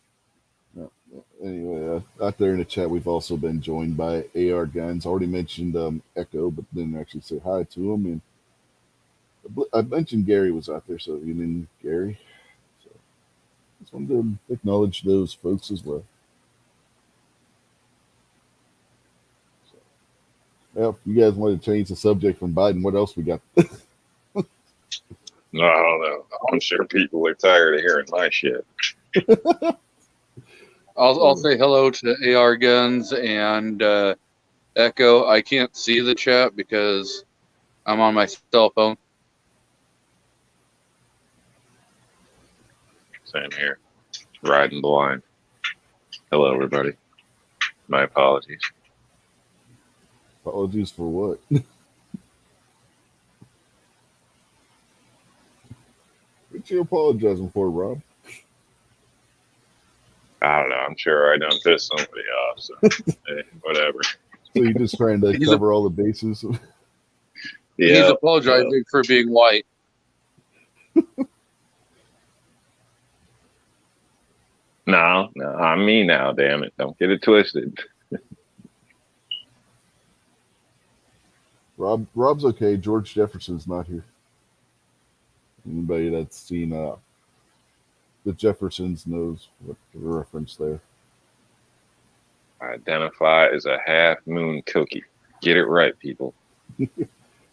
Anyway, out there in the chat, we've also been joined by AR Guns. Already mentioned Echo, but didn't actually say hi to him. And I mentioned Gary was out there, so you mean Gary? So just wanted to acknowledge those folks as well. So, well, if you guys want to change the subject from Biden, what else we got?
No, I don't know. I'm sure people are tired of hearing my shit.
I'll say hello to AR Guns and Echo. I can't see the chat because I'm on my cell phone.
Same here. Riding blind. Hello, everybody. My apologies.
Apologies for what? What you apologizing for, Rob?
I don't know. I'm sure I done pissed somebody off. So, hey, whatever.
So you're just trying to cover all the bases?
Yeah. He's apologizing for being white.
No, I'm me now, damn it. Don't get it twisted.
Rob's okay. George Jefferson's not here. Anybody that's seen the Jeffersons knows what the reference there.
Identify as a half moon cookie. Get it right, people.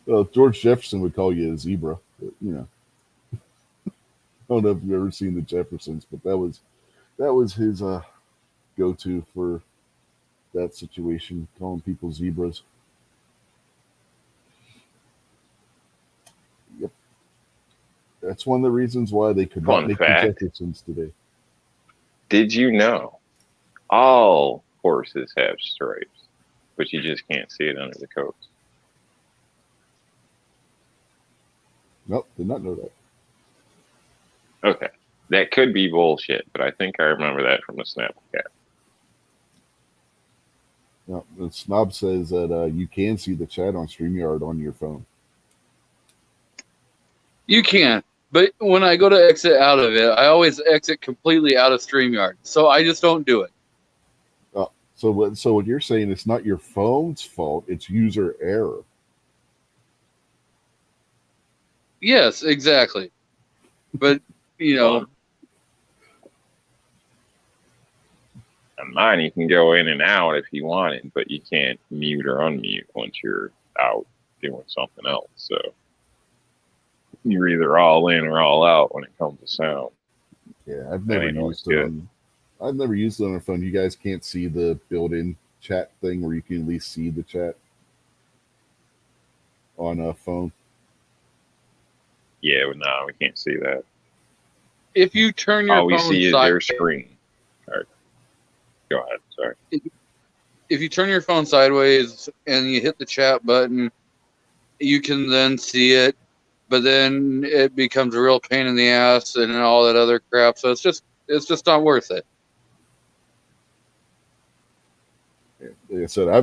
Well, George Jefferson would call you a zebra, but, you know. I don't know if you've ever seen the Jeffersons, but that was his go-to for that situation, calling people zebras. Yep. That's one of the reasons why they could not make the Jeffersons today.
Did you know all horses have stripes, but you just can't see it under the coats?
Nope, did not know that.
Okay. That could be bullshit, but I think I remember that from the Snapchat.
No, the snob says that you can see the chat on StreamYard on your phone.
You can, but when I go to exit out of it, I always exit completely out of StreamYard. So I just don't do it.
So what you're saying, it's not your phone's fault, it's user error.
Yes, exactly. But, you know,
On mine, you can go in and out if you wanted, but you can't mute or unmute once you're out doing something else. So you're either all in or all out when it comes to sound.
Yeah, I've
That
never
ain't always
used it.
good.
I've never used it on a phone. You guys can't see the built-in chat thing where you can at least see the chat on a phone.
Yeah, but no, we can't see that.
if you turn your
All we
phone
see is
sideways,
their screen. All right. Go ahead. Sorry.
if you turn your phone sideways and you hit the chat button, you can then see it, but then it becomes a real pain in the ass and all that other crap. So it's just not worth it.
Yeah, like I said, I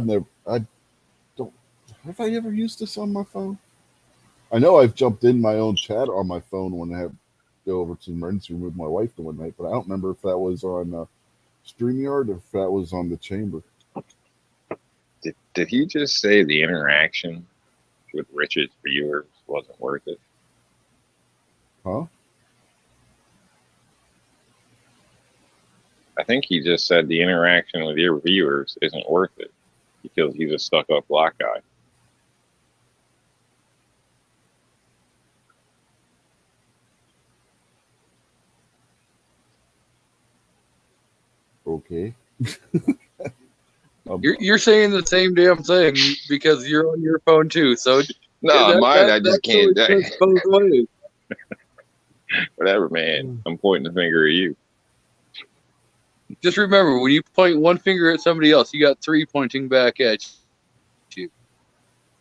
don't, have I ever used this on my phone? I know I've jumped in my own chat on my phone when I have to go over to the emergency room with my wife the one night, but I don't remember if that was on StreamYard or if that was on the chamber.
Did he just say the interaction with Richard's viewers wasn't worth it?
Huh?
I think he just said the interaction with your viewers isn't worth it because he's a stuck-up black guy.
Okay.
You're saying the same damn thing because you're on your phone too. So
No, mine, I just can't.
really goes both ways.
Whatever, man. I'm pointing the finger at you.
Just remember, when you point one finger at somebody else, you got three pointing back at you.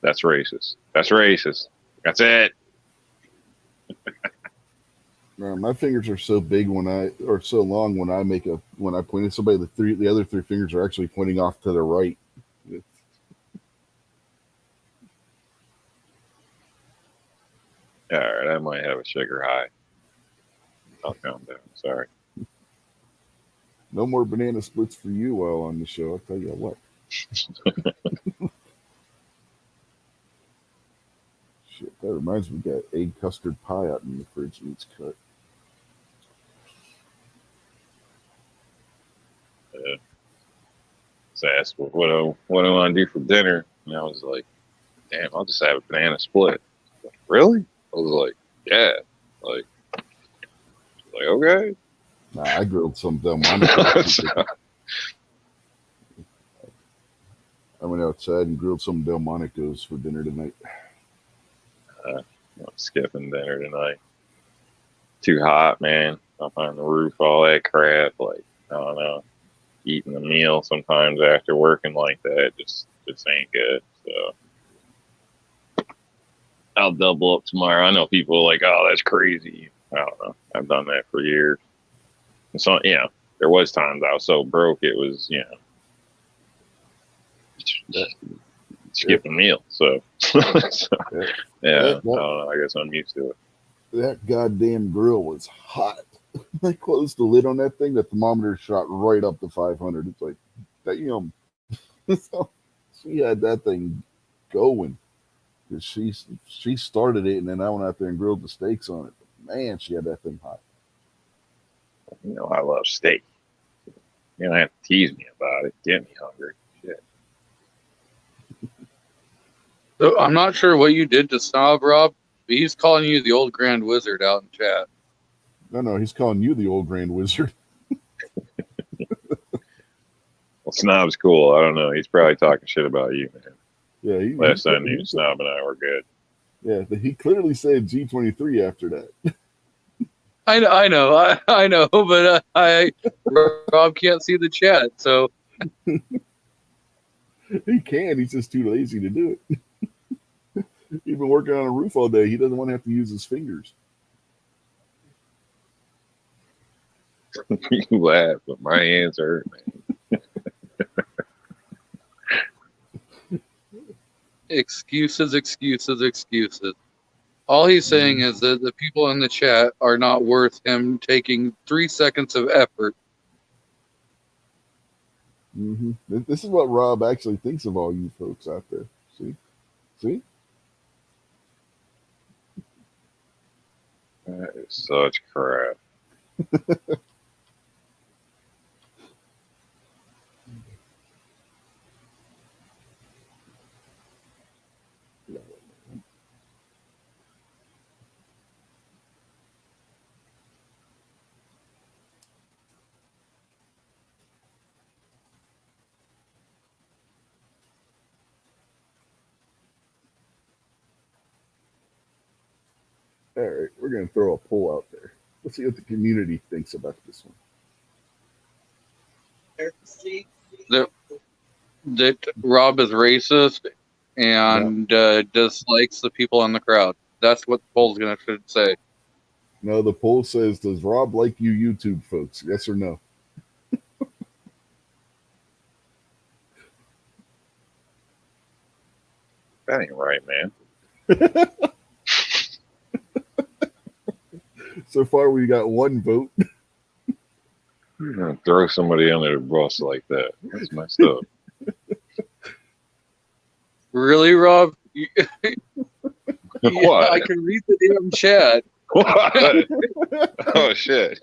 That's racist. That's racist. That's it.
Man, my fingers are so big or so long when I point at somebody, the other three fingers are actually pointing off to the right.
All right, I might have a sugar high. I'll calm down. Sorry.
No more banana splits for you while on the show. I'll tell you what. Shit, that reminds me, we got egg custard pie out in the fridge needs cut.
So I asked, well, what do I want to do for dinner? And I was like, damn, I'll just have a banana split. Like, really? I was like, yeah. Like okay.
Nah, I grilled some Delmonico's. I went outside and grilled some Delmonico's for dinner tonight.
I'm skipping dinner tonight. Too hot, man. Up on the roof, all that crap. Like, I don't know. Eating a meal sometimes after working like that just ain't good. So I'll double up tomorrow. I know people are like, oh, that's crazy. I don't know. I've done that for years. And so, there was times I was so broke it was, skip a meal. So, yeah, I don't know. I guess I'm used to it.
That goddamn grill was hot. I closed the lid on that thing. The thermometer shot right up to 500. It's like, damn. So she had that thing going. She started it, and then I went out there and grilled the steaks on it. Man, she had that thing hot.
I love steak. You don't have to tease me about it. Get me hungry. Shit.
So I'm not sure what you did to Snob, Rob, but he's calling you the old Grand Wizard out in chat.
No, he's calling you the old Grand Wizard.
Well, Snob's cool. I don't know. He's probably talking shit about you, man.
Yeah.
Last I knew, Snob and I were good.
Yeah, he clearly said G23 after that.
I know, but Rob can't see the chat, so
He can. He's just too lazy to do it. He's been working on a roof all day. He doesn't want to have to use his fingers.
You laugh, but my hands hurt, man.
Excuses. All he's saying is that the people in the chat are not worth him taking 3 seconds of effort.
Mm-hmm. This is what Rob actually thinks of all you folks out there. See?
That is such crap.
All right, we're going to throw a poll out there. Let's see what the community thinks about this one.
That Rob is racist and dislikes the people in the crowd. That's what the poll's going to say.
No, the poll says, does Rob like you YouTube folks? Yes or no?
That ain't right, man.
So far, we got one vote.
You're gonna throw somebody under the bus like that. That's messed up.
Really, Rob?
What?
I can read the damn chat.
What? Oh shit.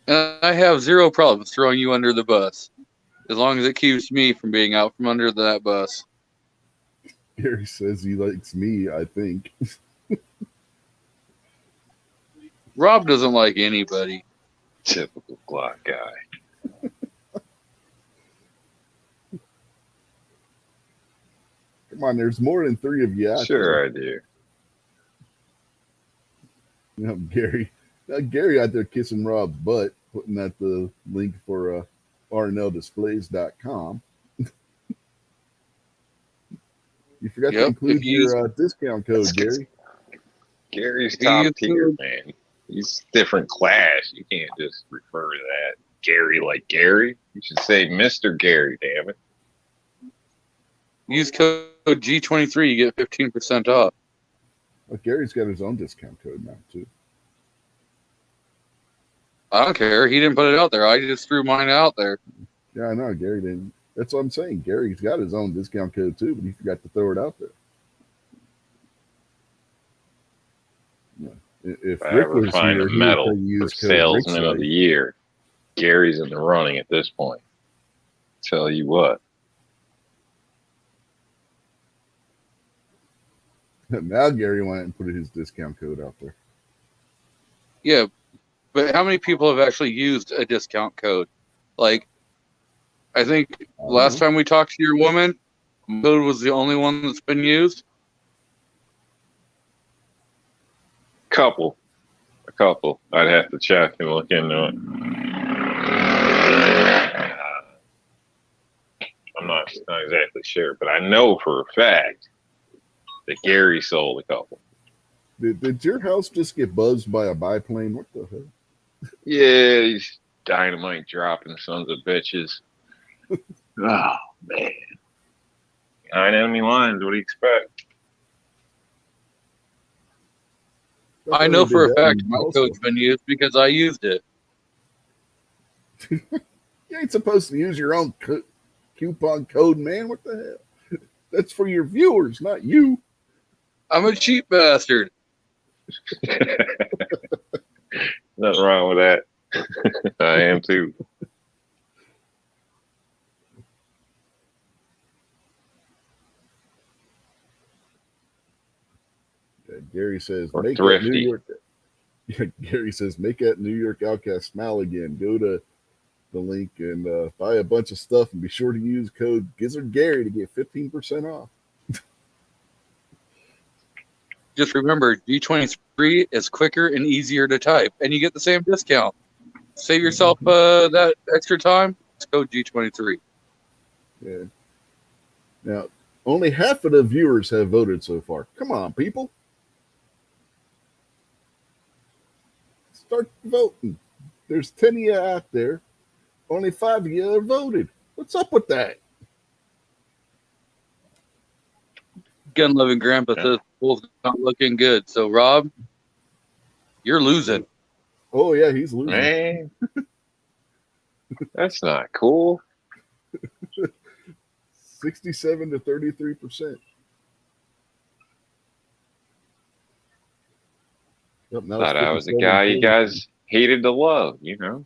I have zero problems throwing you under the bus, as long as it keeps me from being out from under that bus.
Gary says he likes me, I think.
Rob doesn't like anybody.
Typical Glock guy.
Come on, there's more than 3 of you out
Sure I do.
there. Gary out there kissing Rob's butt, putting out the link for rnldisplays.com. You forgot to include your discount code, Gary.
Gary's top tier, man. He's different class. You can't just refer to that Gary like Gary. You should say Mr. Gary, damn it.
Use code G23, you get 15% off.
Well, Gary's got his own discount code now, too.
I don't care. He didn't put it out there. I just threw mine out there.
Yeah, I know. Gary didn't. That's what I'm saying. Gary's got his own discount code, too, but he forgot to throw it out there. Yeah. If
I
Rick
ever
was
find
here,
a
he would
medal
say
for
use code
salesman of
Rickside.
the year, Gary's in the running at this point. Tell you what.
Now Gary went and put his discount code out there.
Yeah, but how many people have actually used a discount code? Like, I think last time we talked to your woman, code was the only one that's been used.
A couple. I'd have to check and look into it. I'm not exactly sure, but I know for a fact that Gary sold a couple.
Did your house just get buzzed by a biplane? What the hell?
Yeah, these dynamite dropping sons of bitches. Oh, man. Behind enemy lines, what do you expect?
I know for a fact my code's been used because I used it.
You ain't supposed to use your own coupon code, man. What the hell? That's for your viewers, not you.
I'm a cheap bastard.
Nothing wrong with that. I am too.
Gary says,
Or
make
thrifty.
that New York. Gary says, make that New York Outcast smile again. Go to the link and buy a bunch of stuff and be sure to use code Gizzard Gary to get 15% off.
Just remember, G23 is quicker and easier to type, and you get the same discount. Save yourself that extra time. Let's go G23.
Yeah. Now, only half of the viewers have voted so far. Come on, people. Start voting. There's 10 of you out there. Only 5 of you have voted. What's up with that?
Gun loving grandpa
Yeah.
says Bull's not looking good. So Rob, you're losing.
Oh, yeah, he's losing.
Man, that's not cool.
67 to 33%. Yep, now
Thought
it's
I was a
57,
guy you
43.
guys hated to love, you know.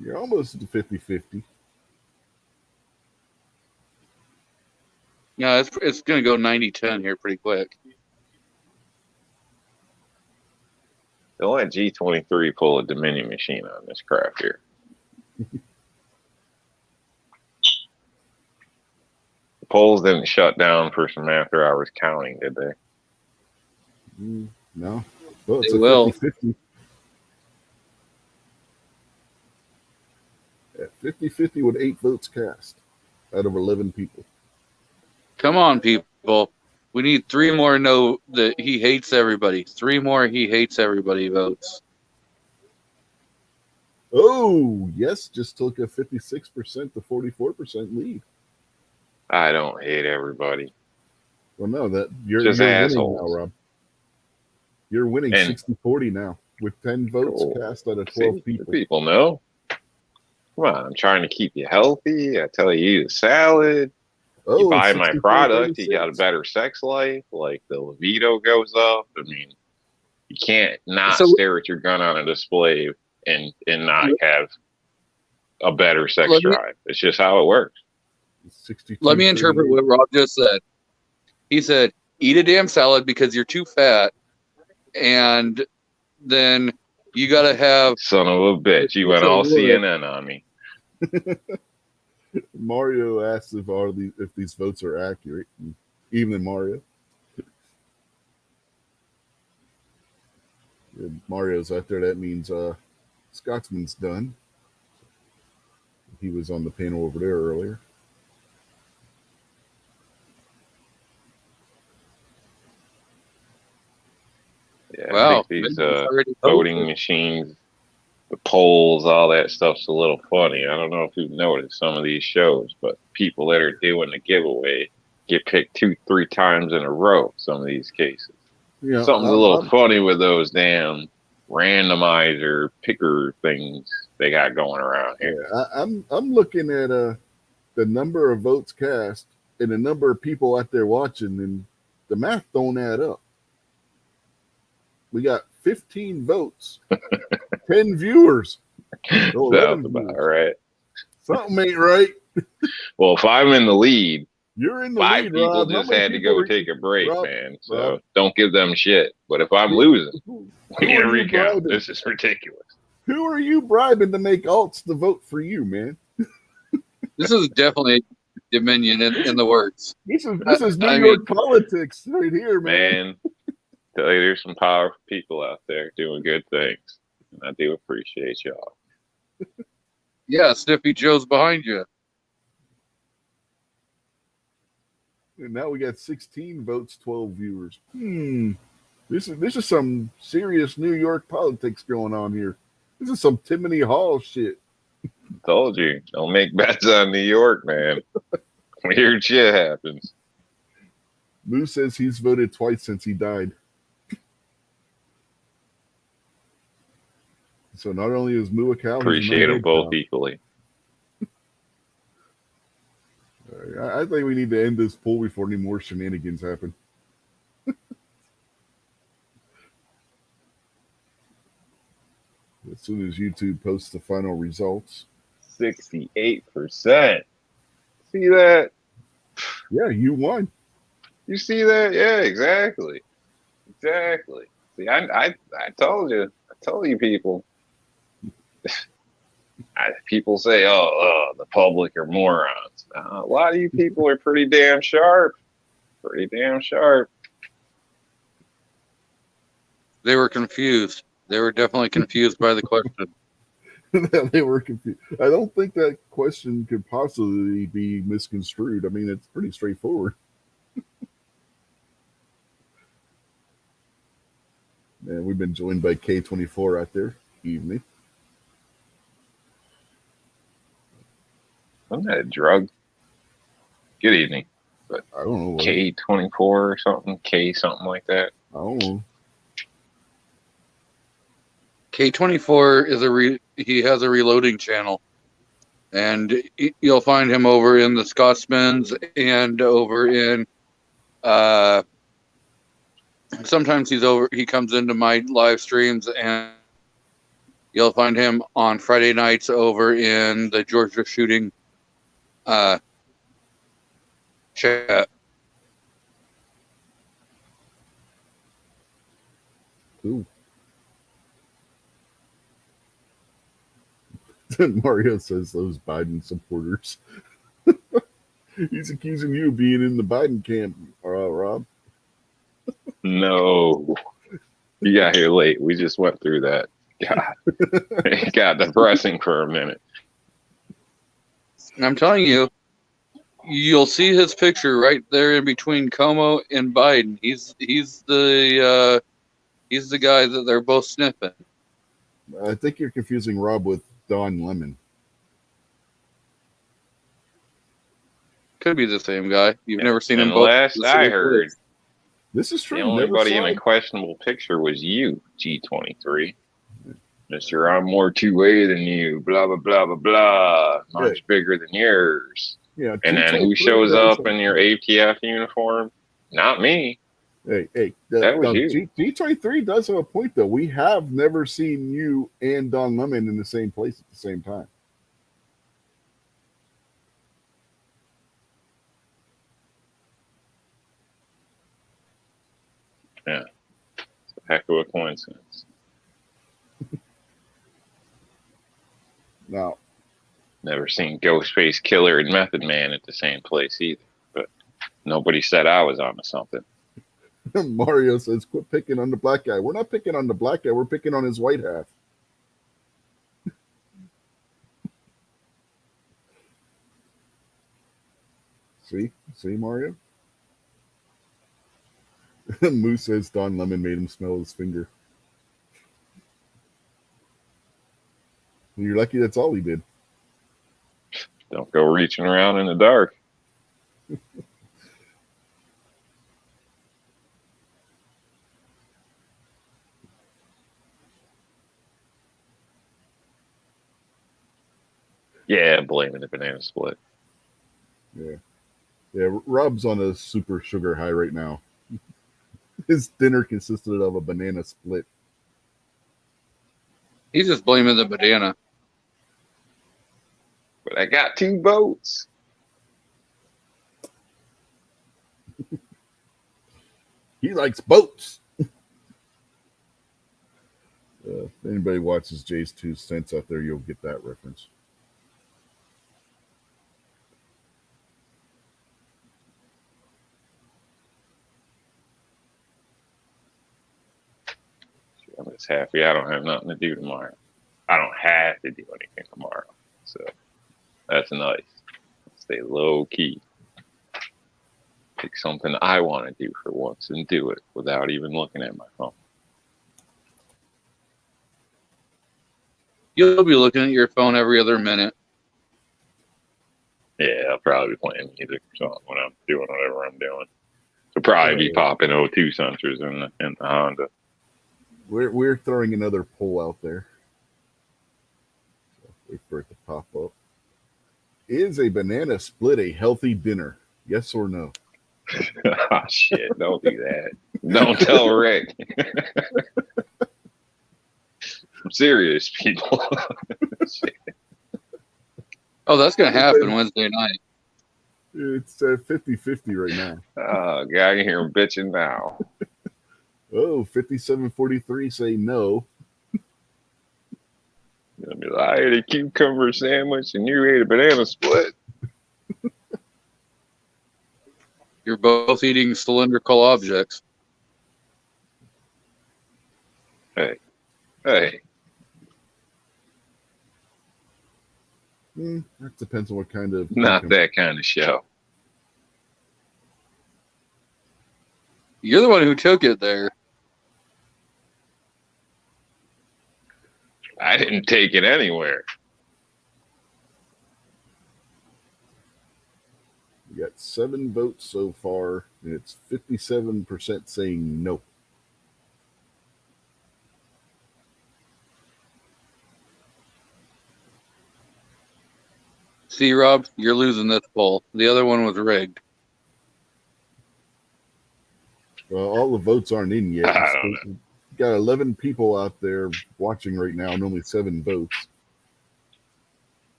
You're almost at 50-50.
Yeah, it's gonna go 90-10 here pretty quick.
They'll let G23 pull a Dominion machine on this crap here. The polls didn't shut down for some after hours counting, did they?
No. Well, it's
They
a
will.
50-50. At 50-50 with 8 votes cast out of 11 people.
Come on, people. We need 3 more no that he hates everybody. 3 more he hates everybody votes.
Oh, yes, just took a 56% to 44% lead.
I don't hate everybody.
Well, no, that you're
Just
winning now,
assholes.
Rob. You're winning
And-
60-40 now with 10 votes
Cool.
cast out of 12
See,
people.
people know. Come on, I'm trying to keep you healthy. I tell you, eat a salad.
Oh,
You buy my
64,
product, you got a
36.
better sex life. Like the libido goes up. I mean, you can't not
So-
stare at your gun on a display and not have a better sex
Let me-
drive. It's just how it works.
62,
Let me interpret
38.
what Rob just said. He said, eat a damn salad because you're too fat, and then you got to have.
Son of a bitch, you went
So
all
would.
CNN on me.
Mario asked if these votes are accurate. Even Mario. If Mario's out there. That means Scotsman's done. He was on the panel over there earlier.
Yeah,
Wow,
I think these
maybe it's already
voting
over.
machines, the polls, all that stuff's a little funny. I don't know if you've noticed some of these shows, but people that are doing the giveaway get picked 2-3 times in a row. Some of these cases,
Yeah,
something's a little funny with those damn randomizer picker things they got going around here.
Yeah, I'm looking at the number of votes cast and the number of people out there watching, and the math don't add up. We got 15 votes, 10 viewers. Oh, 11
Sounds about
viewers.
right.
Something ain't right.
Well, if I'm in the lead,
You're in the
5
lead,
people
Rob. How
just
many
had to
people
go
are you-
take a break,
Rob,
man. So
Rob.
don't give them shit. But if I'm losing,
Who
we need
are
to
you
recount.
bribing?
This is ridiculous.
Who are you bribing to make alts to vote for you, man?
This is definitely Dominion in the works.
This is New
I
York politics right here, man.
Man, tell you there's some powerful people out there doing good things. And I do appreciate y'all.
Yeah, Sniffy Joe's behind you.
And now we got 16 votes, 12 viewers. This is some serious New York politics going on here. This is some Timothy Hall shit.
Told you, don't make bets on New York, man. Weird shit happens.
Moo says he's voted twice since he died. So not only is Moo a cow, he's a
Appreciate them
no-head
both
cow.
equally.
I think we need to end this poll before any more shenanigans happen. As soon as YouTube posts the final results.
68%. See that?
Yeah, you won.
You see that? Yeah, exactly. Exactly. See, I told you. I told you people. People say, the public are morons. A lot of you people are pretty damn sharp. Pretty damn sharp.
They were confused. They were definitely confused by the question.
They were confused. I don't think that question could possibly be misconstrued. I mean, it's pretty straightforward. And we've been joined by K24 out there. Evening.
Wasn't that a drug? Good evening.
I don't know.
K24 or something? K something like that.
I don't know.
K24 is he has a reloading channel, and you'll find him over in the Scotsman's and over in sometimes he comes into my live streams, and you'll find him on Friday nights over in the Georgia shooting chat.
Cool. Mario says those Biden supporters. He's accusing you of being in the Biden camp, Rob.
No. You got here late. We just went through that. God. It got depressing for a minute.
I'm telling you, you'll see his picture right there in between Como and Biden. He's the guy that they're both sniffing.
I think you're confusing Rob with Don Lemon.
Could be the same guy. You've never seen him
And
both.
last I heard,
This is true.
the only
Never
buddy
saw
in a
it.
questionable picture was you, G23. Mr. I'm more two-way than you, blah, blah, blah, blah, blah. Much bigger than yours.
Yeah,
And then who
G23
shows
does
up in your ATF uniform? Not me.
Hey,
That was you.
G23 does have a point, though. We have never seen you and Don Lemon in the same place at the same time.
Yeah. It's a heck of a coincidence.
Now,
Never seen Ghostface Killer and Method Man at the same place either. But nobody said I was onto something.
Mario says, quit picking on the black guy. We're not picking on the black guy. We're picking on his white half. See, Mario? Moose says Don Lemon made him smell his finger. You're lucky that's all he did.
Don't go reaching around in the dark. Yeah, blaming the banana split.
Yeah, Rob's on a super sugar high right now. His dinner consisted of a banana split.
He's just blaming the banana.
But I got 2 votes.
He likes boats. If anybody watches Jay's 2 Cents out there, you'll get that reference.
I'm just happy I don't have nothing to do tomorrow. I don't have to do anything tomorrow. So that's nice. Stay low key. Pick something I want to do for once and do it without even looking at my phone.
You'll be looking at your phone every other minute.
Yeah, I'll probably be playing music or something when I'm doing whatever I'm doing. So probably be popping O2 sensors in the Honda.
We're throwing another poll out there. So wait for it to pop up. Is a banana split a healthy dinner? Yes or no?
Oh, shit. Don't do that. Don't tell Rick. I'm serious, people.
Oh, that's going to happen Wednesday night.
It's 50-50 right now.
Oh, God, I can hear him bitching now.
Oh, 57-43 say no.
Gonna be like, I ate a cucumber sandwich and you ate a banana split.
You're both eating cylindrical objects.
Hey,
That depends on what kind of.
not that kind of show.
You're the one who took it there.
I didn't take it anywhere.
We got 7 votes so far, and it's 57% saying no.
See, Rob, you're losing this poll. The other one was rigged.
Well, all the votes aren't in yet.
I don't know.
We've got 11 people out there watching right now, and only 7 votes.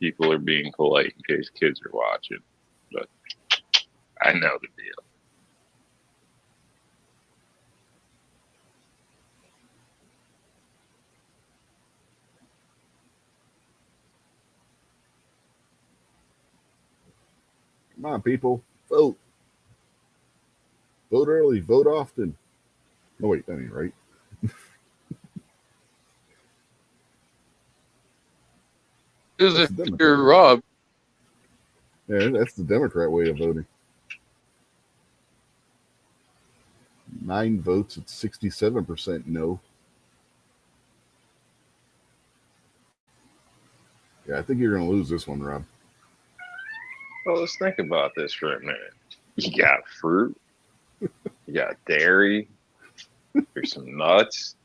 People are being polite in case kids are watching, but I know the deal.
Come on, people, vote. Vote early, vote often. No, wait, that ain't right.
Is
That's
it
the Democrat.
you're Rob?
Yeah, that's the Democrat way of voting. 9 votes, it's 67% no. Yeah, I think you're going to lose this one, Rob.
Well, let's think about this for a minute. You got fruit, you got dairy, there's some nuts,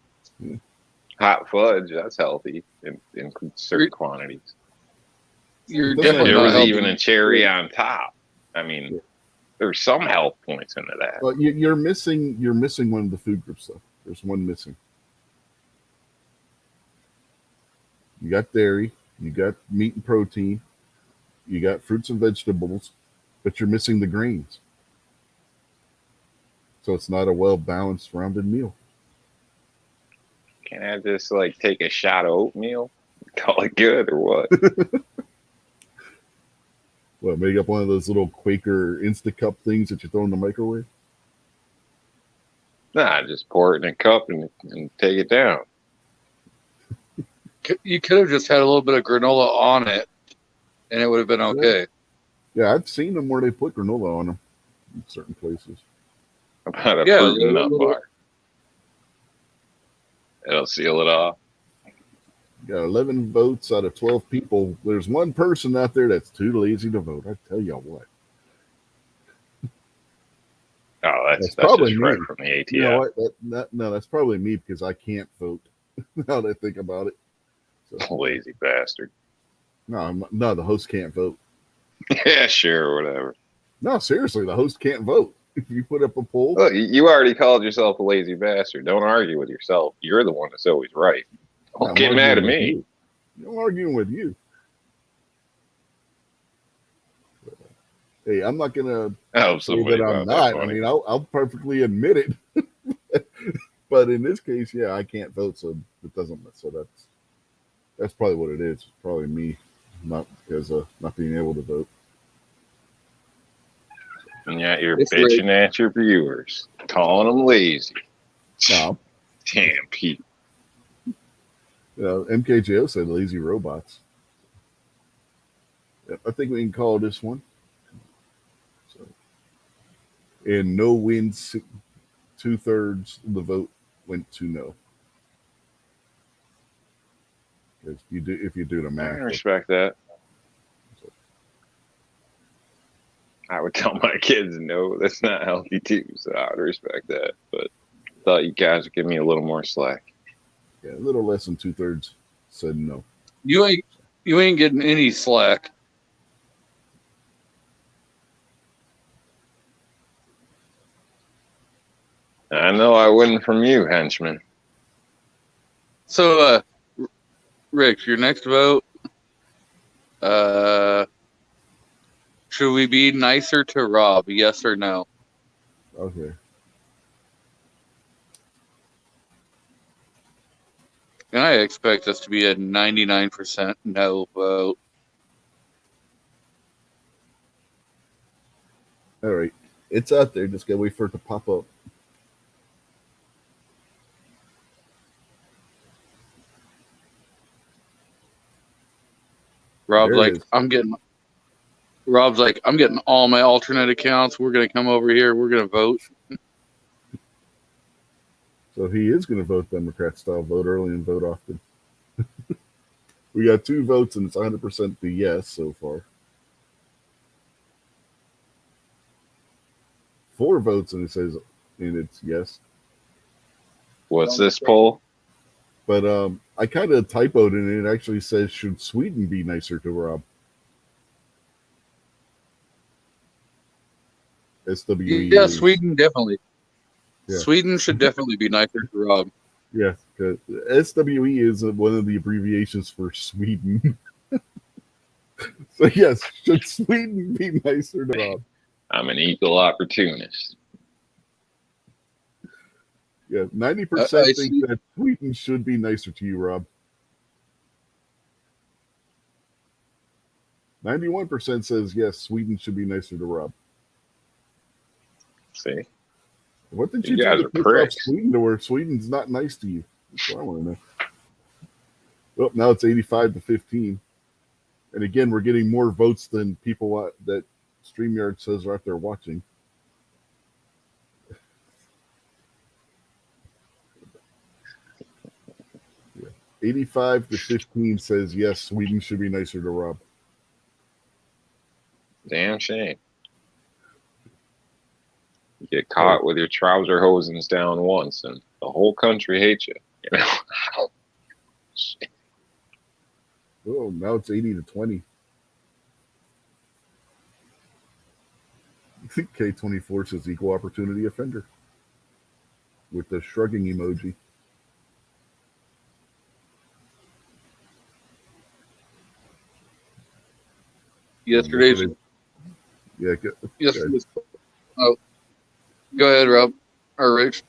hot fudge. That's healthy in certain quantities.
You're
Doesn't
definitely
There
not
was
helping.
even a cherry on top. I mean, there's some health points into that.
Well, you're missing one of the food groups, though. There's one missing. You got dairy, you got meat and protein, you got fruits and vegetables, but you're missing the grains. So it's not a well-balanced, rounded meal.
Can I just like take a shot of oatmeal, call it good, or what?
What, make up one of those little Quaker Instacup things that you throw in the microwave?
Nah, just pour it in a cup and take it down.
You could have just had a little bit of granola on it, and it would have been okay.
Yeah, I've seen them where they put granola on them in certain places.
About a
Yeah,
fruit and nut
little-
bar. It'll seal it off.
You got 11 votes out of 12 people. There's one person out there that's too lazy to vote. I tell you what.
Oh, that's
probably
just right
me.
from the ATF.
You know what? No, that's probably me because I can't vote. Now that I think about it. So,
Lazy bastard.
no, the host can't vote.
Yeah, sure, whatever.
No, seriously, the host can't vote. If you put up a poll,
Look, you already called yourself a lazy bastard. Don't argue with yourself. You're the one that's always right. Don't
I'm
get mad at
arguing with
me.
you. I'm arguing with you. Hey, I'm not gonna
I hope
say
somebody
that I'm
found that
not. I
funny.
mean, I'll perfectly admit it. But in this case, yeah, I can't vote, so it doesn't. So that's probably what it is. Probably me, not because of not being able to vote.
And yet you're
It's
bitching at your viewers, calling them lazy.
No,
Damn people.
MKJO said lazy robots. Yep, I think we can call this one. So, and no wins, 2/3 of the vote went to no. Because if you do the
I
math,
respect that. I would tell my kids, no, that's not healthy too. So I would respect that. But thought you guys would give me a little more slack.
yeah, a little less than 2/3 said no.
You ain't getting any slack.
I know I wouldn't from you, henchman.
So, Rick, your next vote. Should we be nicer to Rob? Yes or no?
Okay.
And I expect this to be a 99% no vote.
All right. It's out there. Just gotta wait for it to pop up.
Rob's
There it
like,
is.
I'm getting all my alternate accounts. We're gonna come over here. We're gonna vote.
So he is going to vote Democrat style, vote early and vote often. We got 2 votes, and it's 100% the yes so far. 4 votes, and it says, and it's yes.
What's this poll?
But I kind of typoed it, and it actually says, should Sweden be nicer to Rob? SWE.
Yeah, Sweden definitely.
Yeah.
Sweden should definitely be nicer to Rob.
Yeah, because SWE is one of the abbreviations for Sweden. So yes, should Sweden be nicer to Rob?
I'm an equal opportunist.
Yeah, 90%
I
think
see.
that Sweden should be nicer to you, Rob. 91% says yes, Sweden should be nicer to Rob.
See,
What did
You
you
guys
do to
are
piss off
pricks.
Sweden to where Sweden's not nice to you? That's what I want to know. Well, now it's 85-15. And again, we're getting more votes than people that StreamYard says are out there watching. Yeah. 85-15 says yes, Sweden should be nicer to Rob.
damn shame. You get caught with your trouser hosings down once, and the whole country hates you. You know. Shit.
Oh, now it's 80-20. I think K24 says equal opportunity offender with the shrugging emoji.
Yesterday's.
Yeah,
Yesterday's. Oh, go ahead, Rob. Or Rich.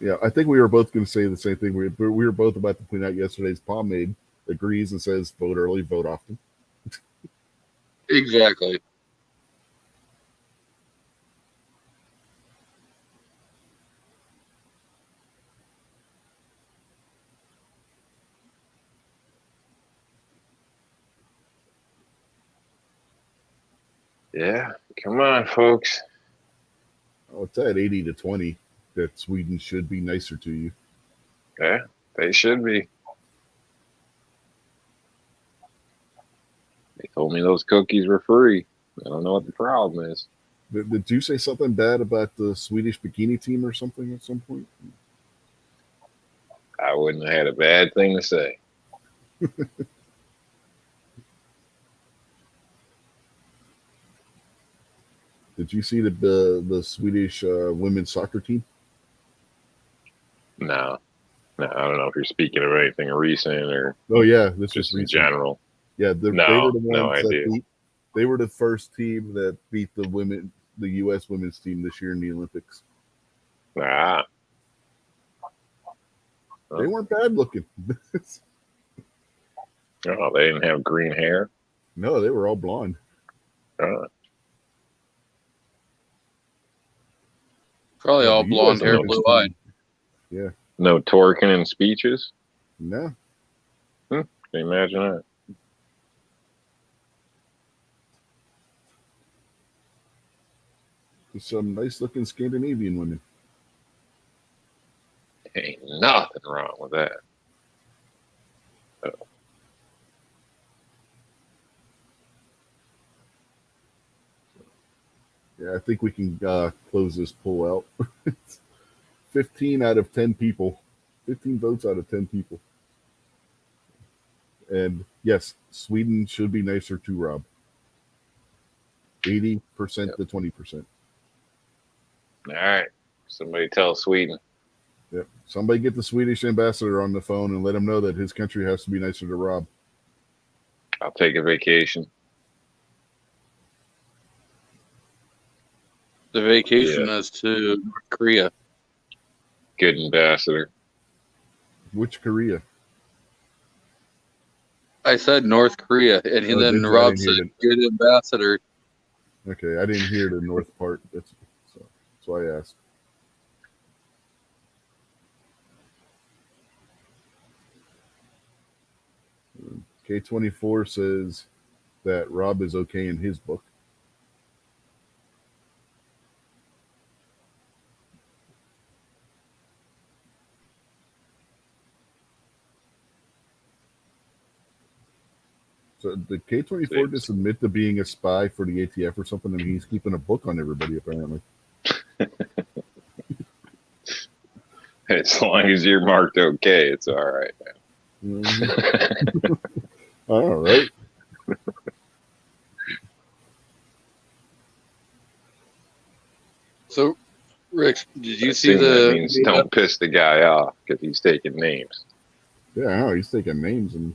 yeah. I think we were both going to say the same thing. We were both about to point out yesterday's pomade agrees and says vote early, vote often.
Exactly.
Yeah, come on, folks.
Oh, it's at 80-20 that Sweden should be nicer to you.
Yeah, they should be. They told me those cookies were free. I don't know what the problem is.
Did you say something bad about the Swedish bikini team or something at some point?
I wouldn't have had a bad thing to say.
Did you see the Swedish women's soccer team?
No, I don't know if you're speaking of anything recent or
Oh yeah, this
just
was
in
recent.
general.
Yeah, they
No,
were the
no
ones that
idea.
beat. They were the first team that beat the U.S. women's team this year in the Olympics.
Ah,
They weren't bad looking.
oh, they didn't have green hair.
No, they were all blonde.
Probably
Yeah,
all
the
blonde
US
hair,
women's
blue eyed.
team-
No twerking in speeches.
No,
Can you imagine that?
just some nice looking Scandinavian women.
Ain't nothing wrong with that.
Yeah, I think we can close this poll out. 15 out of 10 people. 15 votes out of 10 people. And yes, Sweden should be nicer to Rob. 80% to 20%.
All right. Somebody tell Sweden.
Yep. Somebody get the Swedish ambassador on the phone and let him know that his country has to be nicer to Rob.
I'll take a vacation.
The vacation is to North Korea.
Good ambassador.
Which Korea?
I said North Korea, and
Oh,
then
did you? I
Rob
didn't
said
hear
good ambassador.
Okay, I didn't hear the north part. That's why I asked. K24 says that Rob is okay in his book. So did K-24 just admit to being a spy for the ATF or something, and he's keeping a book on everybody apparently?
As long as you're marked okay, it's all right,
Mhm. All right.
So, Rick, did you see
Assume that
the?
means don't piss the guy off because he's taking names.
Yeah, I know, he's taking names and.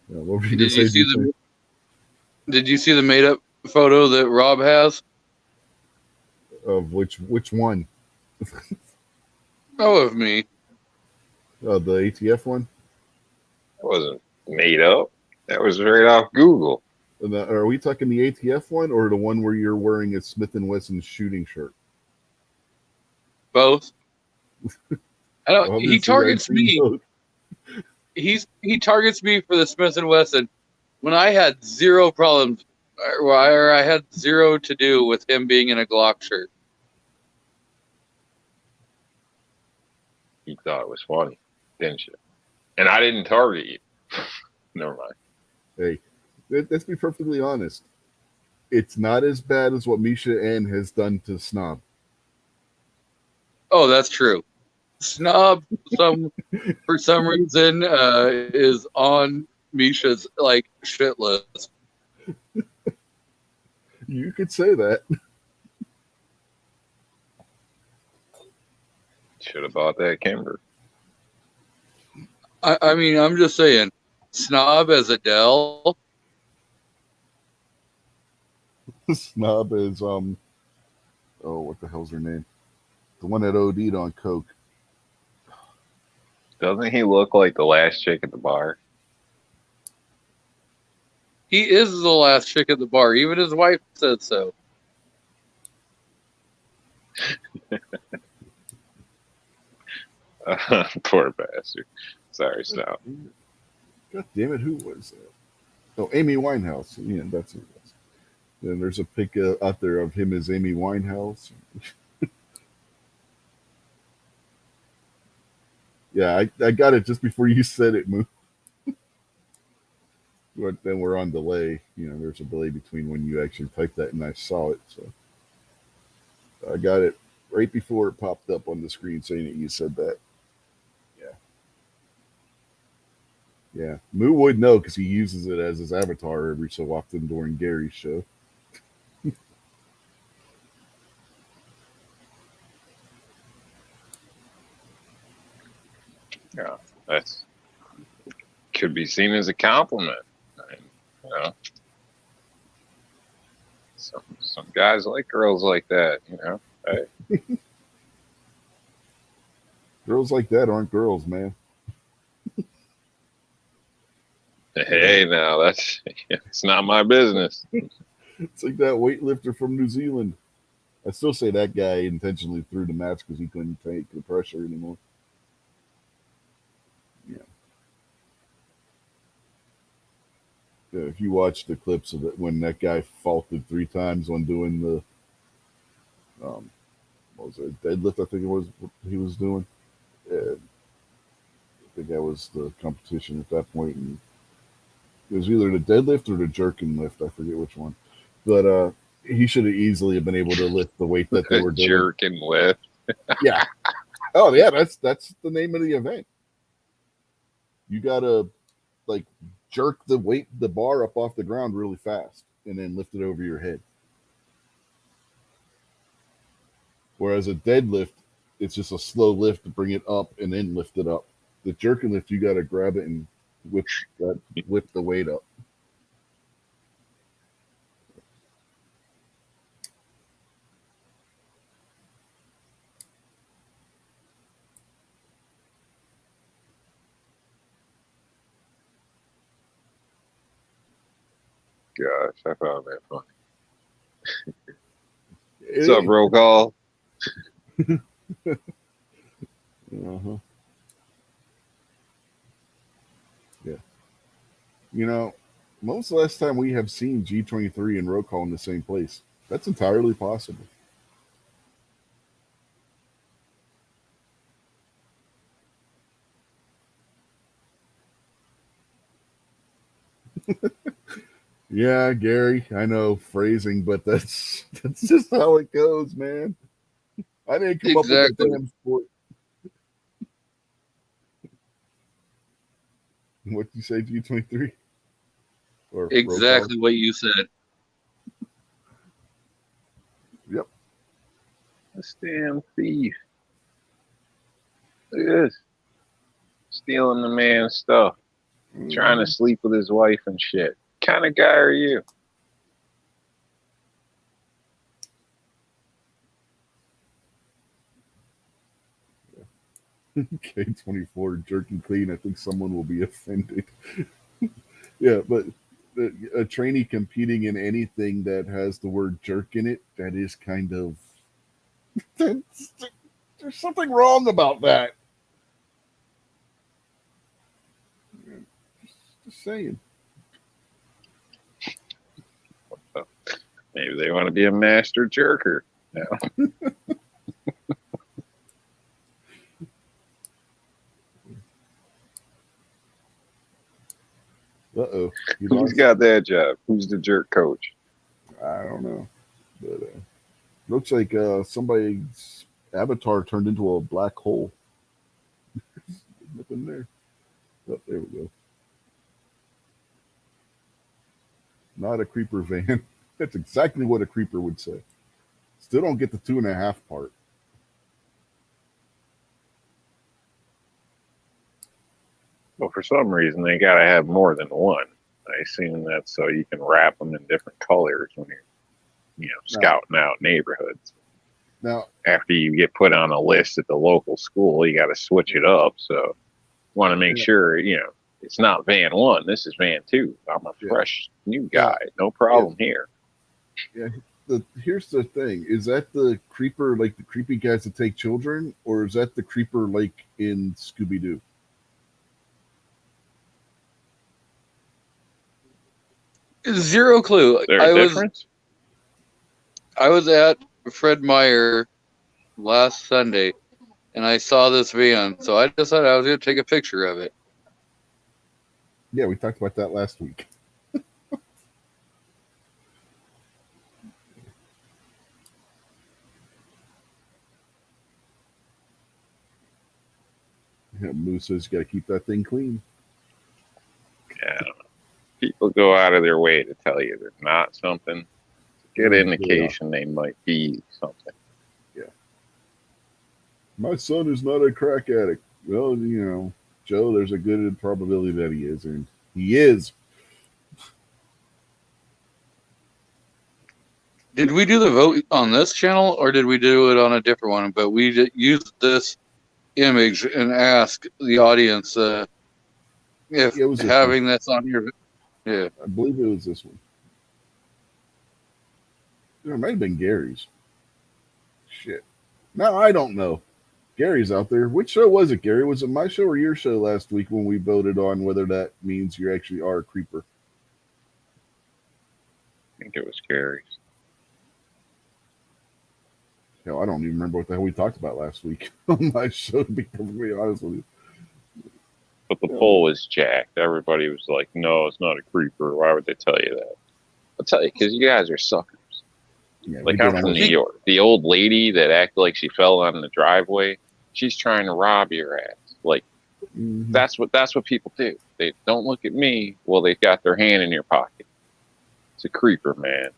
Yeah, what were you gonna
Did
say?
you see the? Did you see the made up photo that Rob has?
Of which one?
Oh, of me.
The ATF one?
That wasn't made up. That was right off Google.
Are we talking the ATF one or the one where you're wearing a Smith & Wesson shooting shirt?
Both. I don't.
Obviously,
He targets
I've seen
me.
both.
He targets me for the Smith and Wesson when I had zero problems, or I had zero to do with him being in a Glock shirt.
You thought it was funny, didn't you? And I didn't target you. Never mind.
Hey, let's be perfectly honest. It's not as bad as what Misha N has done to Snob.
Oh, that's true. Snob, for some reason, is on Misha's like shit list.
You could say that.
Should have bought that Kimber.
I mean, I'm just saying, Snob as Adele.
Snob is oh, what the hell's her name? The one that OD'd on coke.
Doesn't he look like the last chick at the bar?
He is the last chick at the bar. Even his wife said so.
Poor bastard. Sorry, stop.
God damn it, who was that? Oh, Amy Winehouse. Yeah, that's who it was. Then there's a pic out there of him as Amy Winehouse. Yeah, I got it just before you said it, Moo. But then we're on delay. You know, there's a delay between when you actually typed that and I saw it. So I got it right before it popped up on the screen saying that you said that. Yeah. Yeah. Moo would know because he uses it as his avatar every so often during Gary's show.
Yeah, that's could be seen as a compliment. You know, some guys like girls like that. You know, hey,
Girls like that aren't girls, man.
hey, now that's it's not my business.
It's like that weightlifter from New Zealand. I still say that guy intentionally threw the match because he couldn't take the pressure anymore. Yeah. Yeah, if you watch the clips of it when that guy faulted 3 times on doing the what was it, deadlift, I think it was what he was doing. I think that was the competition at that point, and it was either the deadlift or the jerkin lift. I forget which one, but he should have easily have been able to lift the weight that they were doing.
Jerk and lift.
Yeah. Oh yeah, that's the name of the event. You gotta like jerk the bar up off the ground really fast and then lift it over your head. Whereas a deadlift, it's just a slow lift to bring it up and then lift it up. The jerkin lift, you gotta grab it and whip the weight up.
Gosh, I found that funny. What's up, roll call?
Uh-huh. Yeah. You know, when was the last time we have seen G23 and roll call in the same place? That's entirely possible. Yeah, Gary, I know phrasing, but that's just how it goes, man. I didn't come up with
Exactly.
the damn sport. What you say, G23? Or
Exactly what you said.
Yep.
This damn thief. Look at this. Stealing the man's stuff. Trying to sleep with his wife and shit. What kind of guy are you?
K24 jerky clean. I think someone will be offended. Yeah, but a trainee competing in anything that has the word jerk in it, that is kind of there's something wrong about that. Just saying.
Maybe they want to be a master jerker now.
Uh-oh.
Who's got that job? Who's the jerk coach?
I don't know. But looks like somebody's avatar turned into a black hole. Nothing there. Oh, there we go. Not a creeper van. That's exactly what a creeper would say. Still don't get the 2.5 part.
Well, for some reason, they got to have more than one. I assume that's so you can wrap them in different colors when you're, scouting out neighborhoods.
Now,
after you get put on a list at the local school, you got to switch it up. So, want to make sure, it's not van 1. This is van 2. I'm a fresh new guy. No problem here.
Yeah. Here's the thing. Is that the creeper, like the creepy guys that take children? Or is that the creeper like in Scooby-Doo?
Zero clue.
Is there a difference?
I was at Fred Meyer last Sunday, and I saw this van, so I decided I was going to take a picture of it.
Yeah, we talked about that last week. Yeah, Moose says you got to keep that thing clean.
Yeah. People go out of their way to tell you there's not something. Good indication they might be something.
Yeah. My son is not a crack addict. Well, Joe, there's a good probability that he is, and he is.
Did we do the vote on this channel, or did we do it on a different one? But we used this image and asked the audience if
It was
having this on your. Yeah,
I believe it was this one. It might have been Gary's. Shit. Now I don't know. Gary's out there. Which show was it, Gary? Was it my show or your show last week when we voted on whether that means you actually are a creeper?
I think it was Gary's.
Hell, I don't even remember what the hell we talked about last week on my show, to be perfectly honest with you.
But the poll was jacked. Everybody was like, no, it's not a creeper. Why would they tell you that? I'll tell you, because you guys are suckers.
Yeah,
like I'm from New York. The old lady that acted like she fell on the driveway, she's trying to rob your ass. Like, that's what people do. They don't look at me. Well, they've got their hand in your pocket. It's a creeper, man.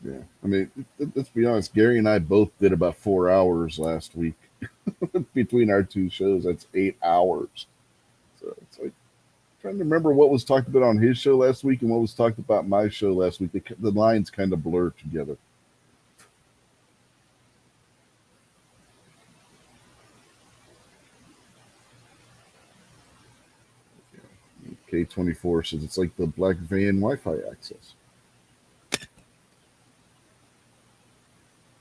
Yeah. I mean, let's be honest. Gary and I both did about 4 hours last week between our two shows. That's 8 hours. So it's like trying to remember what was talked about on his show last week and what was talked about my show last week. The lines kind of blur together. K24 says it's like the black van Wi-Fi access.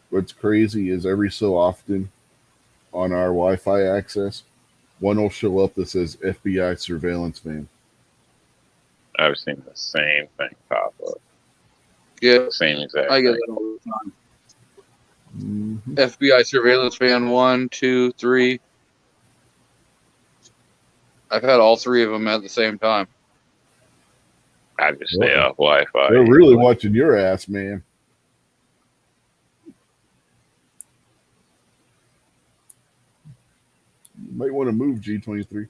What's crazy is every so often on our Wi-Fi access, one will show up that says FBI surveillance van.
I've seen the same thing pop up.
Yeah,
Same exact
I get
thing.
that all the time.
Mhm.
FBI surveillance fan 1, 2, 3. I've had all three of them at the same time.
I just stay
Uh-oh.
off Wi-Fi.
They're really watching your ass, man. You might want to move G23.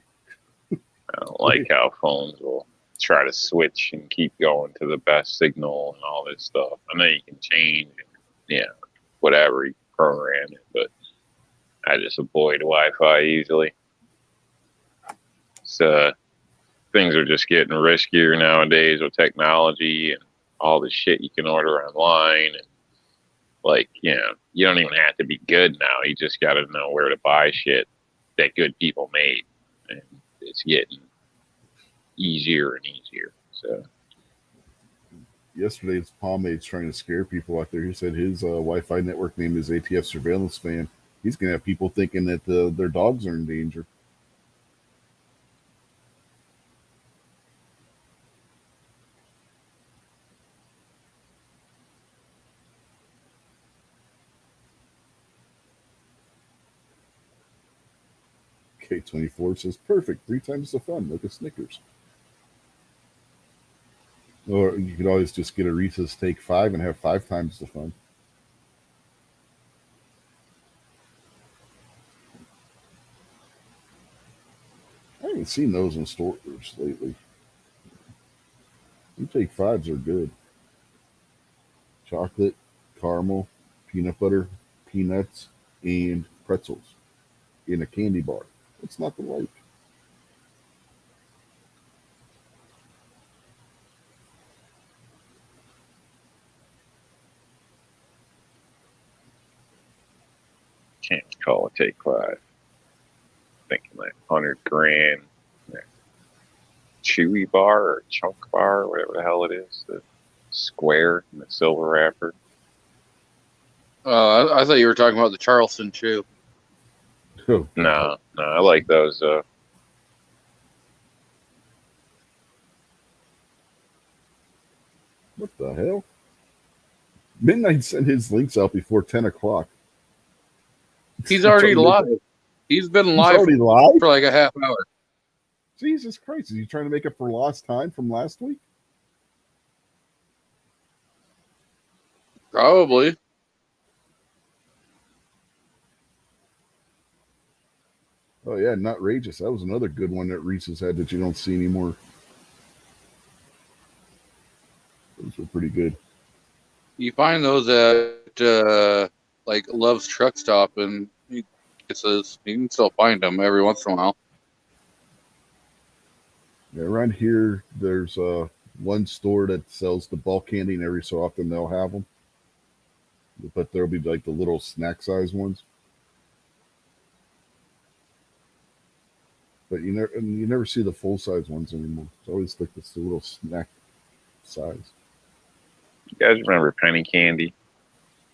I don't like how phones will try to switch and keep going to the best signal and all this stuff. I know you can change, whatever you can program it, but I just avoid Wi-Fi usually. So things are just getting riskier nowadays with technology and all the shit you can order online. And you don't even have to be good now. You just got to know where to buy shit that good people made, and it's getting easier and easier. So
Yesterday's Palmade's trying to scare people out there. He said his Wi-Fi network name is ATF Surveillance Fan. He's going to have people thinking that their dogs are in danger. K24 says, perfect. 3 times the fun, like a Snickers. Or you could always just get a Reese's Take 5 and have 5 times the fun. I haven't seen those in stores lately. You Take 5s are good. Chocolate, caramel, peanut butter, peanuts, and pretzels in a candy bar. What's not to like?
can't call it Take 5. Thinking like 100 grand chewy bar or chunk bar or whatever the hell it is, the square in the silver wrapper.
I thought you were talking about the Charleston Chew.
Oh,
No, I like those.
what the hell? Midnight sent his links out before 10 o'clock.
He's already live. He's been live
already live?
for like a half hour.
Jesus Christ. Is he trying to make up for lost time from last week?
Probably.
Oh, yeah, Nutrageous. That was another good one that Reese's had that you don't see anymore. Those were pretty good.
You find those at like Love's Truck Stop, and it says you can still find them every once in a while.
Yeah, around here, there's one store that sells the bulk candy, and every so often they'll have them. But there'll be like the little snack size ones. But you never see the full size ones anymore. It's always like this little snack size.
You guys remember penny candy?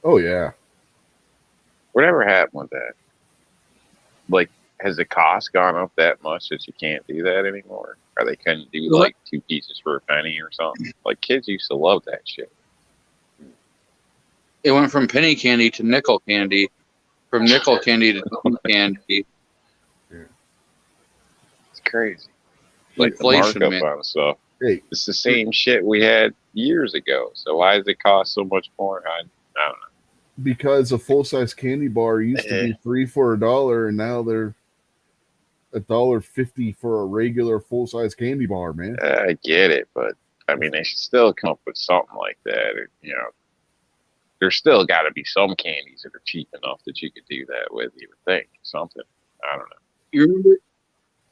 Oh yeah.
Whatever happened with that? Like, has the cost gone up that much that you can't do that anymore? Or they couldn't do like 2 pieces for a penny or something? Like, kids used to love that shit.
It went from penny candy to nickel candy, from nickel candy to penny candy.
It's crazy. Like
Inflation,
the
man.
markup on stuff.
Hey,
It's the same shit we had years ago. So why does it cost so much more? I don't know.
because a full size candy bar used to be 3 for $1, and now they're $1.50 for a regular full size candy bar, man.
I get it, but I mean, they should still come up with something like that. Or, there's still got to be some candies that are cheap enough that you could do that with. You would think something. I don't know.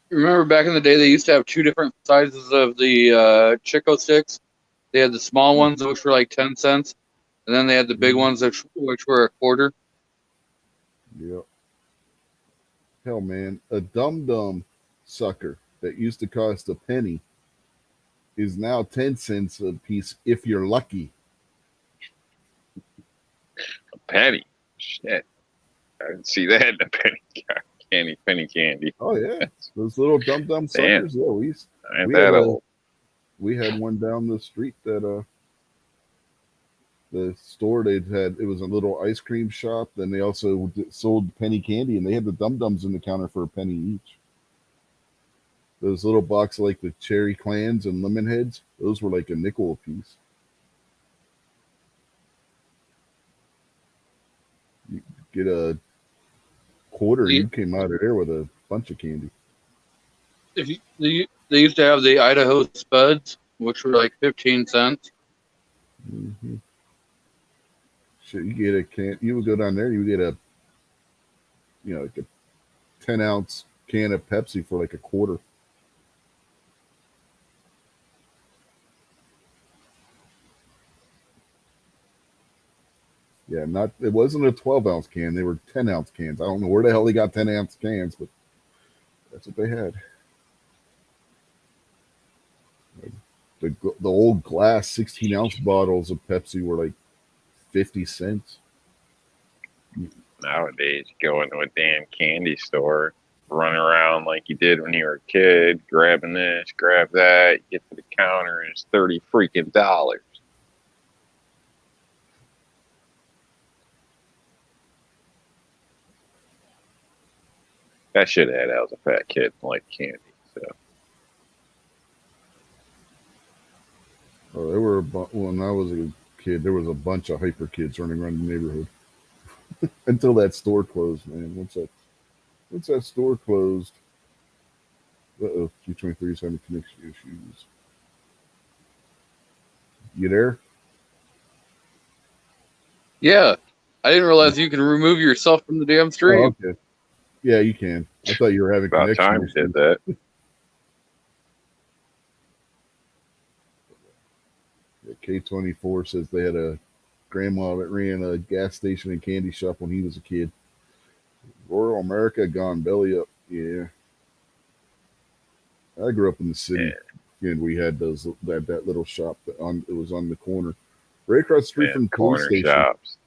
You remember back in the day, they used to have 2 different sizes of the Chico sticks. They had the small ones, which were like 10 cents, and then they had the big ones, which were a quarter.
Yep. Hell, man, a dum-dum sucker that used to cost a penny is now 10 cents a piece if you're lucky.
A penny. Shit. I didn't see that in the penny candy.
Oh yeah, those little dum-dum suckers. Yeah,
Ain't
we
that
had
old?
We had one down the street that the store they'd had. It was a little ice cream shop. Then they also sold penny candy, and they had the Dum Dums in the counter for a penny each. Those little boxes like the Cherry Clans and Lemon Heads, those were like a nickel a piece. You get a quarter, you came out of there with a bunch of candy.
They used to have the Idaho Spuds, which were like 15 cents.
Mm-hmm. Shit, you get a can. You would go down there, you would get a, like a 10-ounce can of Pepsi for like a quarter. Yeah, it wasn't a 12-ounce can. They were 10-ounce cans. I don't know where the hell they got 10-ounce cans, but that's what they had. The old glass 16-ounce bottles of Pepsi were like 50 cents.
Nowadays, you go into a damn candy store, run around like you did when you were a kid, grabbing this, grab that, you get to the counter, and it's $30 freaking dollars. That shit had I was a fat kid and liked candy. So
There were when I was a kid, there was a bunch of hyper kids running around the neighborhood until that store closed. Man, once that store closed, G23 is having connection issues. You there?
Yeah, I didn't realize you can remove yourself from the damn stream.
Oh, okay. Yeah, you can. I thought you were having
about
connection
time
issues.
you did that.
K24 says they had a grandma that ran a gas station and candy shop when he was a kid. Rural America gone belly up. Yeah. I grew up in the city, and we had that little shop it was on the corner, right across the street from the police
corner
station.
shops.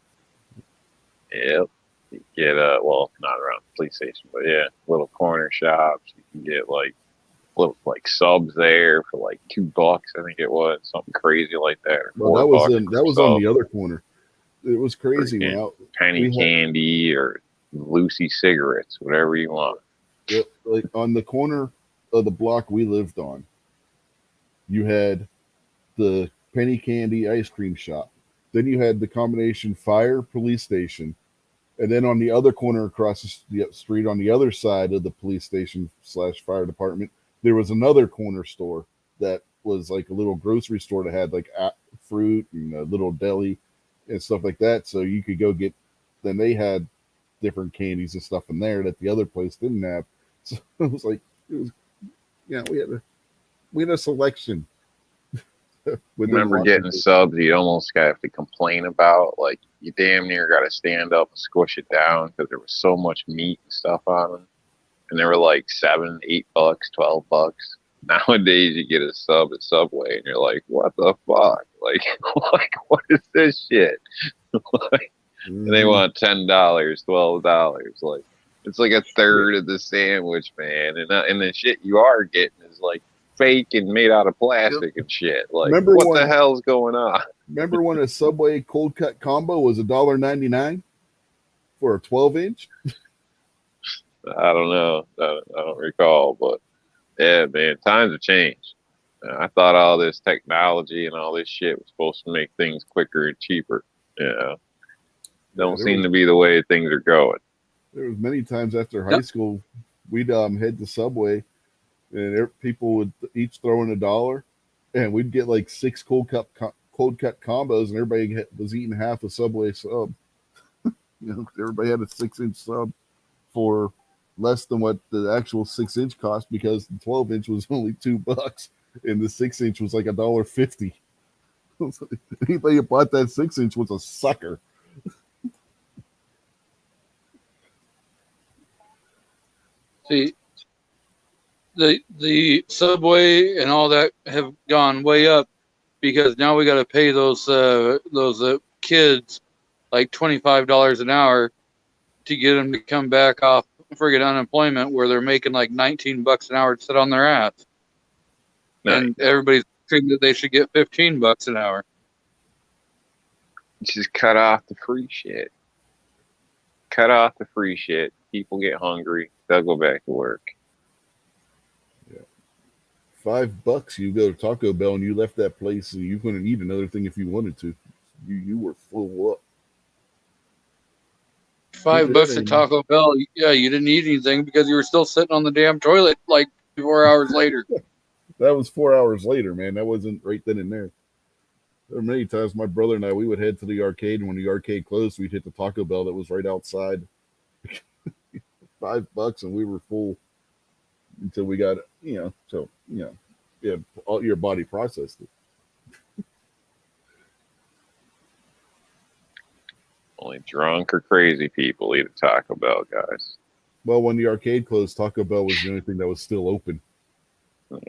Yep. You get well, not around the police station, but yeah, little corner shops. You can get like little subs there for like $2, I think it was, something crazy like that.
Well, that was on the other corner. It was crazy.
Penny candy or Lucy cigarettes, whatever you want.
Yep, like on the corner of the block we lived on, you had the penny candy ice cream shop. Then you had the combination fire police station. And then on the other corner across the street on the other side of the police station / fire department, there was another corner store that was like a little grocery store that had like fruit and a little deli and stuff like that. So you could go get, then they had different candies and stuff in there that the other place didn't have. So it was, we had a selection.
Remember getting subs you almost have to complain about, like you damn near got to stand up and squish it down because there was so much meat and stuff on them, and they were like $7, $8, $12. Nowadays you get a sub at Subway and you're like, what the fuck? Like what is this shit? And they want $10, $12. Like it's like a third of the sandwich, man. And the shit you are getting is like fake and made out of plastic and shit. Like, what the hell's going on?
Remember when a Subway cold cut combo was $1.99 for a 12-inch?
I don't know. I don't recall, but yeah, man, times have changed. I thought all this technology and all this shit was supposed to make things quicker and cheaper. Don't seem to be the way things are going.
There was many times after high school, we'd head to Subway, and people would each throw in $1, and we'd get like 6 cold cut combos, and everybody was eating half a Subway sub. Everybody had a 6-inch sub for less than what the actual 6-inch cost, because the 12-inch was only $2, and the 6-inch was like $1.50. Anybody who bought that 6-inch was a sucker.
See, the Subway and all that have gone way up because now we got to pay those kids like $25 an hour to get them to come back off friggin' unemployment, where they're making like $19 an hour to sit on their ass. Nice. And everybody's suggesting that they should get $15 an hour.
Just cut off the free shit. Cut off the free shit. People get hungry. They'll go back to work.
$5, you go to Taco Bell and you left that place and you couldn't eat another thing if you wanted to. You were full up.
$5 at Taco Bell. Yeah, you didn't eat anything because you were still sitting on the damn toilet like 4 hours later.
That was 4 hours later, man. That wasn't right then and there. There were many times my brother and I, we would head to the arcade, and when the arcade closed, we'd hit the Taco Bell that was right outside. $5 and we were full until we got, yeah, all your body processed it.
Only drunk or crazy people eat at Taco Bell, guys.
Well, when the arcade closed, Taco Bell was the only thing that was still open.
Well,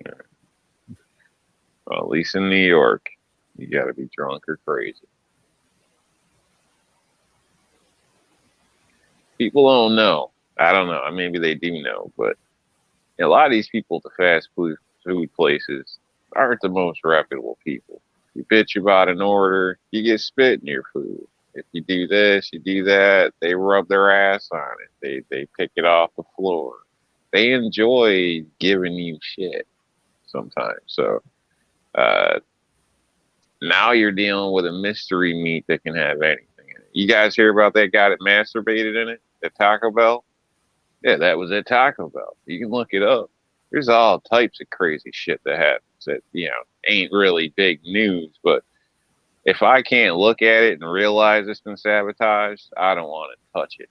at least in New York, you got to be drunk or crazy. People don't know. I don't know. Maybe they do know, but a lot of these people at the fast food places aren't the most reputable people. You bitch about an order, you get spit in your food. If you do this, you do that, they rub their ass on it. They pick it off the floor. They enjoy giving you shit sometimes. So now you're dealing with a mystery meat that can have anything in it. You guys hear about that guy that masturbated in it at Taco Bell? Yeah, that was at Taco Bell. You can look it up. There's all types of crazy shit that happens that, ain't really big news, but if I can't look at it and realize it's been sabotaged, I don't want to touch it.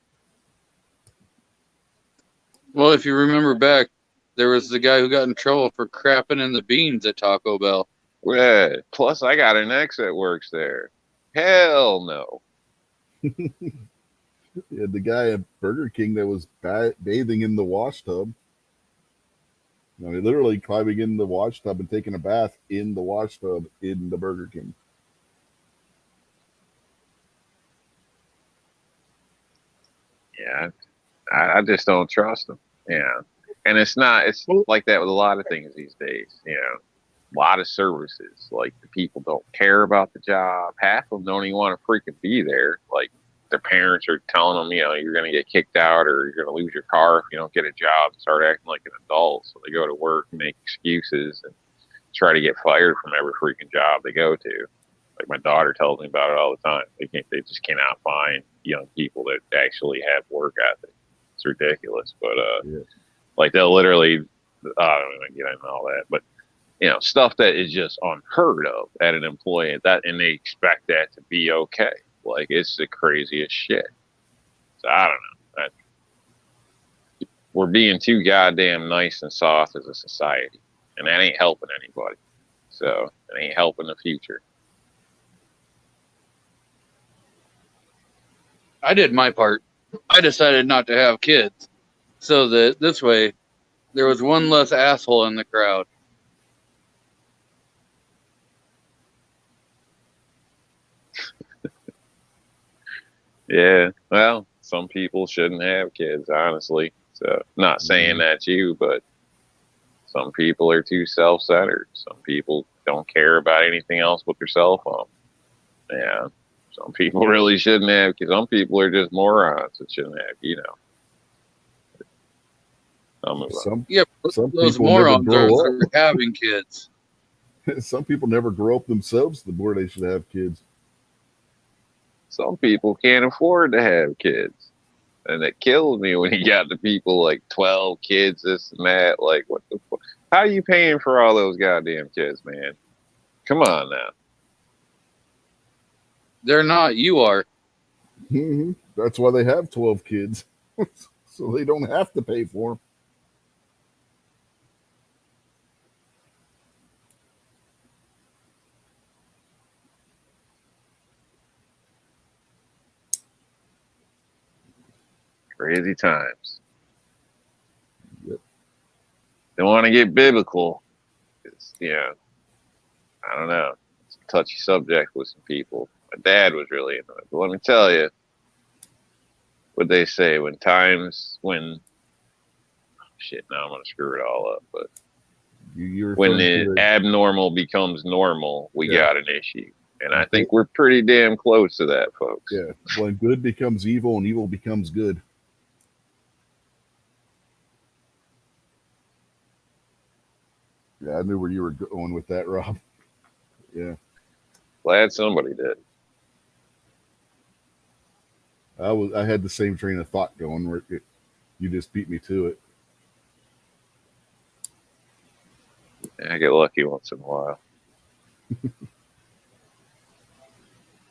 Well, if you remember back, there was the guy who got in trouble for crapping in the beans at Taco Bell.
Yeah. Plus, I got an ex that works there. Hell no.
Yeah, the guy at Burger King that was bathing in the wash tub. Literally climbing in the wash tub and taking a bath in the wash tub in the Burger King.
Yeah, I just don't trust them. Yeah, and it's like that with a lot of things these days. A lot of services, like the people don't care about the job. Half of them don't even want to freaking be there. Like their parents are telling them, you're going to get kicked out or you're going to lose your car if you don't get a job. Start acting like an adult. So they go to work and make excuses and try to get fired from every freaking job they go to. Like my daughter tells me about it all the time. They just cannot find young people that actually have work ethic. It's ridiculous. But like they'll literally, I don't even get into all that, but stuff that is just unheard of at an employee and they expect that to be okay. Like it's the craziest shit. So I don't know. We're being too goddamn nice and soft as a society, and that ain't helping anybody. So it ain't helping the future.
I did my part. I decided not to have kids so that this way there was one less asshole in the crowd.
Yeah, well, some people shouldn't have kids, honestly. So, not saying that's you, but some people are too self-centered. Some people don't care about anything else but their cell phone. Yeah, some people really shouldn't have kids. Some people are just morons that shouldn't have, I'll move on.
Yeah,
some
those
people
morons
never grow
are having kids.
Some people never grow up themselves the more they should have kids.
Some people can't afford to have kids. And it killed me when he got to people like 12 kids, this and that. Like, what the fuck? How are you paying for all those goddamn kids, man? Come on now.
They're not. You are.
Mm-hmm. That's why they have 12 kids. So they don't have to pay for them.
Crazy times.
Yep.
Don't want to get biblical. It's, I don't know. It's a touchy subject with some people. My dad was really into it. But let me tell you what they say shit, now I'm going to screw it all up. But
You're
when
referring
the
to
abnormal becomes normal, we
Yeah.
got an issue. And I think we're pretty damn close to that, folks.
yeah, when good becomes evil and evil becomes good. Yeah, I knew where you were going with that, Rob. Yeah,
Glad somebody did.
I had the same train of thought going where you just beat me to it.
I get lucky once in a while.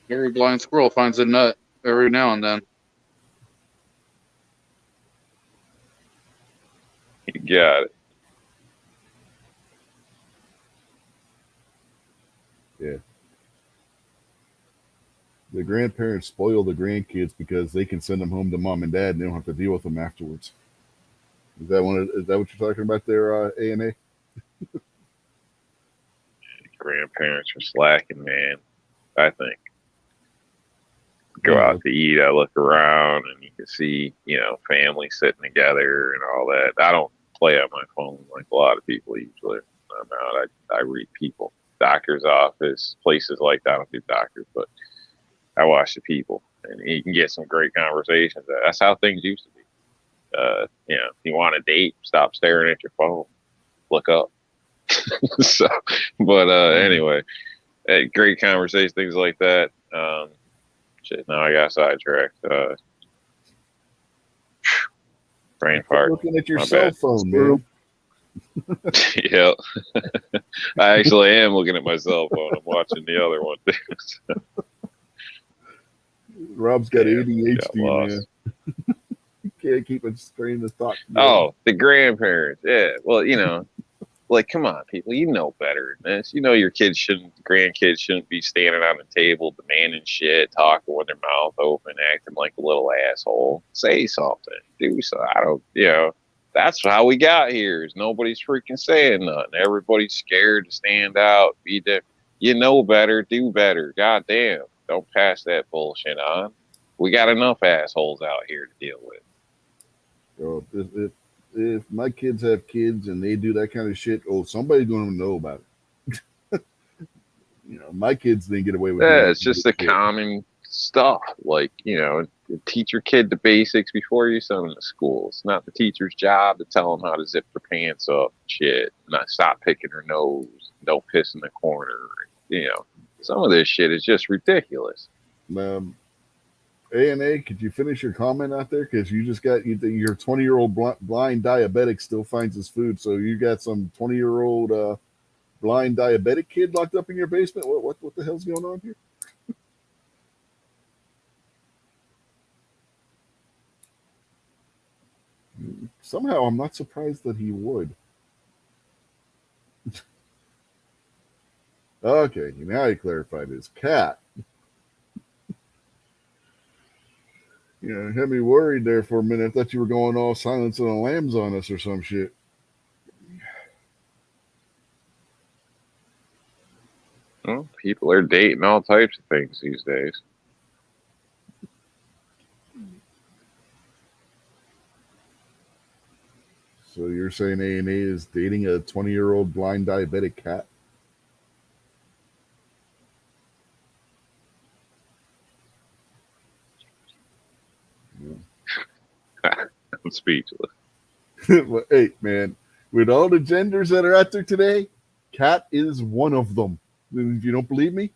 Every blind squirrel finds a nut every now and then.
You got it.
The grandparents spoil the grandkids because they can send them home to mom and dad and they don't have to deal with them afterwards. Is that what you're talking about there, A&A?
Grandparents are slacking, man. I think. Go out to eat, I look around and you can see, family sitting together and all that. I don't play on my phone like a lot of people usually. I'm out. I read people. Doctor's office, places like that. I don't do doctors, but I watch the people and you can get some great conversations. That's how things used to be. If you want a date, stop staring at your phone. Look up. Anyway, great conversation, things like that. Shit, now I got sidetracked. Brain fart.
Looking at your
My
cell
bad.
phone, man.
Yep. I actually am looking at my cell phone. I'm watching the other one too.
Rob's got
Yeah,
ADHD,
got lost.
man. You can't keep a train of thought.
Oh, the grandparents. Yeah. Well, come on, people. You know better than this. You know your grandkids shouldn't be standing on the table demanding shit, talking with their mouth open, acting like a little asshole. Say something. Do so. That's how we got here. Is nobody's freaking saying nothing. Everybody's scared to stand out, be different. You know better, do better. God damn. Don't pass that bullshit on. We got enough assholes out here to deal with.
So if my kids have kids and they do that kind of shit, somebody's going to know about it. My kids didn't get away with it.
Yeah, it's just the common stuff. Like, teach your kid the basics before you send them to school. It's not the teacher's job to tell them how to zip their pants up and shit. Not stop picking her nose. Don't piss in the corner. Some of this shit is just ridiculous.
A&A, could you finish your comment out there? Because you just got your 20-year-old blind diabetic still finds his food. So you got some 20-year-old blind diabetic kid locked up in your basement. What the hell's going on here? Somehow I'm not surprised that he would. Okay, now he clarified his cat. Had me worried there for a minute. I thought you were going all Silence of the Lambs on us or some shit.
Well, people are dating all types of things these days.
So you're saying A&A is dating a 20-year-old blind diabetic cat?
I'm speechless.
Well, hey, man, with all the genders that are out there today, cat is one of them. If you don't believe me,